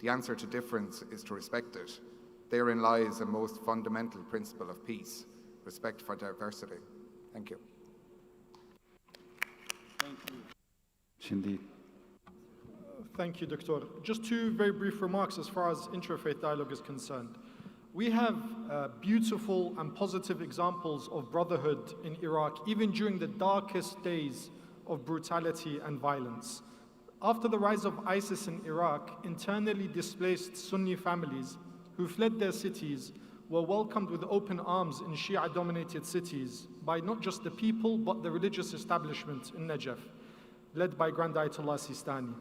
The answer to difference is to respect it. Therein lies a most fundamental principle of peace, respect for diversity." Thank you. Thank you. Indeed. Thank you, Doctor. Just two very brief remarks as far as interfaith dialogue is concerned. We have beautiful and positive examples of brotherhood in Iraq, even during the darkest days of brutality and violence. After the rise of ISIS in Iraq, internally displaced Sunni families who fled their cities were welcomed with open arms in Shia-dominated cities by not just the people, but the religious establishment in Najaf, led by Grand Ayatollah Sistani.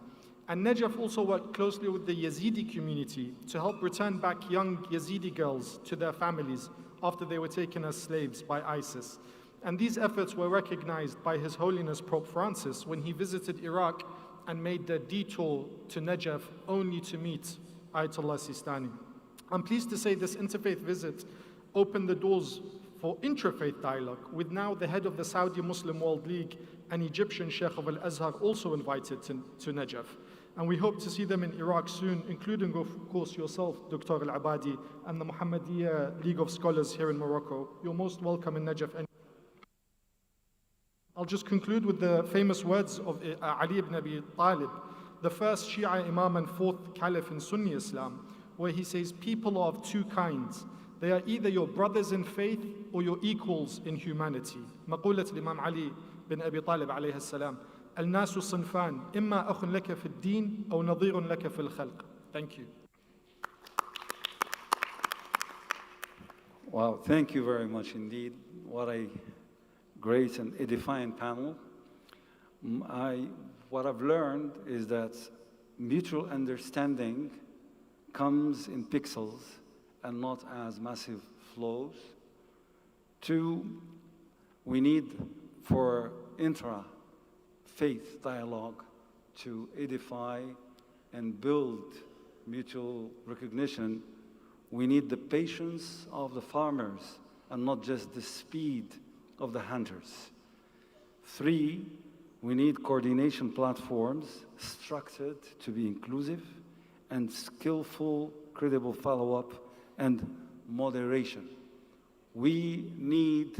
And Najaf also worked closely with the Yazidi community to help return back young Yazidi girls to their families after they were taken as slaves by ISIS. And these efforts were recognized by His Holiness Pope Francis when he visited Iraq and made the detour to Najaf only to meet Ayatollah Sistani. I'm pleased to say this interfaith visit opened the doors for intrafaith dialogue, with now the head of the Saudi Muslim World League and Egyptian Sheikh of Al-Azhar also invited to Najaf. And we hope to see them in Iraq soon, including, of course, yourself, Dr. Al-Abadi, and the Muhammadiyya League of Scholars here in Morocco. You're most welcome in Najaf. I'll just conclude with the famous words of Ali ibn Abi Talib, the first Shia Imam and fourth Caliph in Sunni Islam, where he says, "People are of two kinds. They are either your brothers in faith or your equals in humanity." مقولة الإمام علي بن أبي طالب عليه السلام. الناس صنفان إما أخ لك في الدين أو نظير لك في الخلق. Thank you. Wow, thank you very much indeed. What a great and edifying panel. What I've learned is that mutual understanding comes in pixels and not as massive flows. Two, we need for intra-faith dialogue to edify and build mutual recognition. We need the patience of the farmers and not just the speed of the hunters. 3, we need coordination platforms structured to be inclusive and skillful, credible follow-up and moderation. We need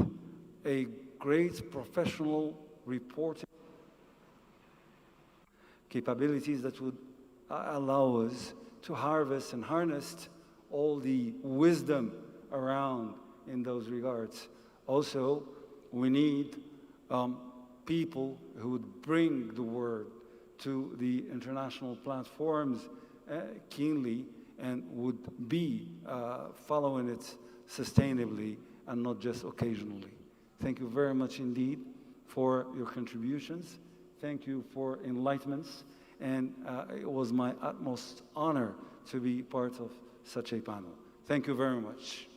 a great professional reporting capabilities that would allow us to harvest and harness all the wisdom around in those regards. Also, we need people who would bring the word to the international platforms keenly and would be following it sustainably and not just occasionally. Thank you very much indeed for your contributions. Thank you for enlightenments. And it was my utmost honor to be part of such a panel. Thank you very much.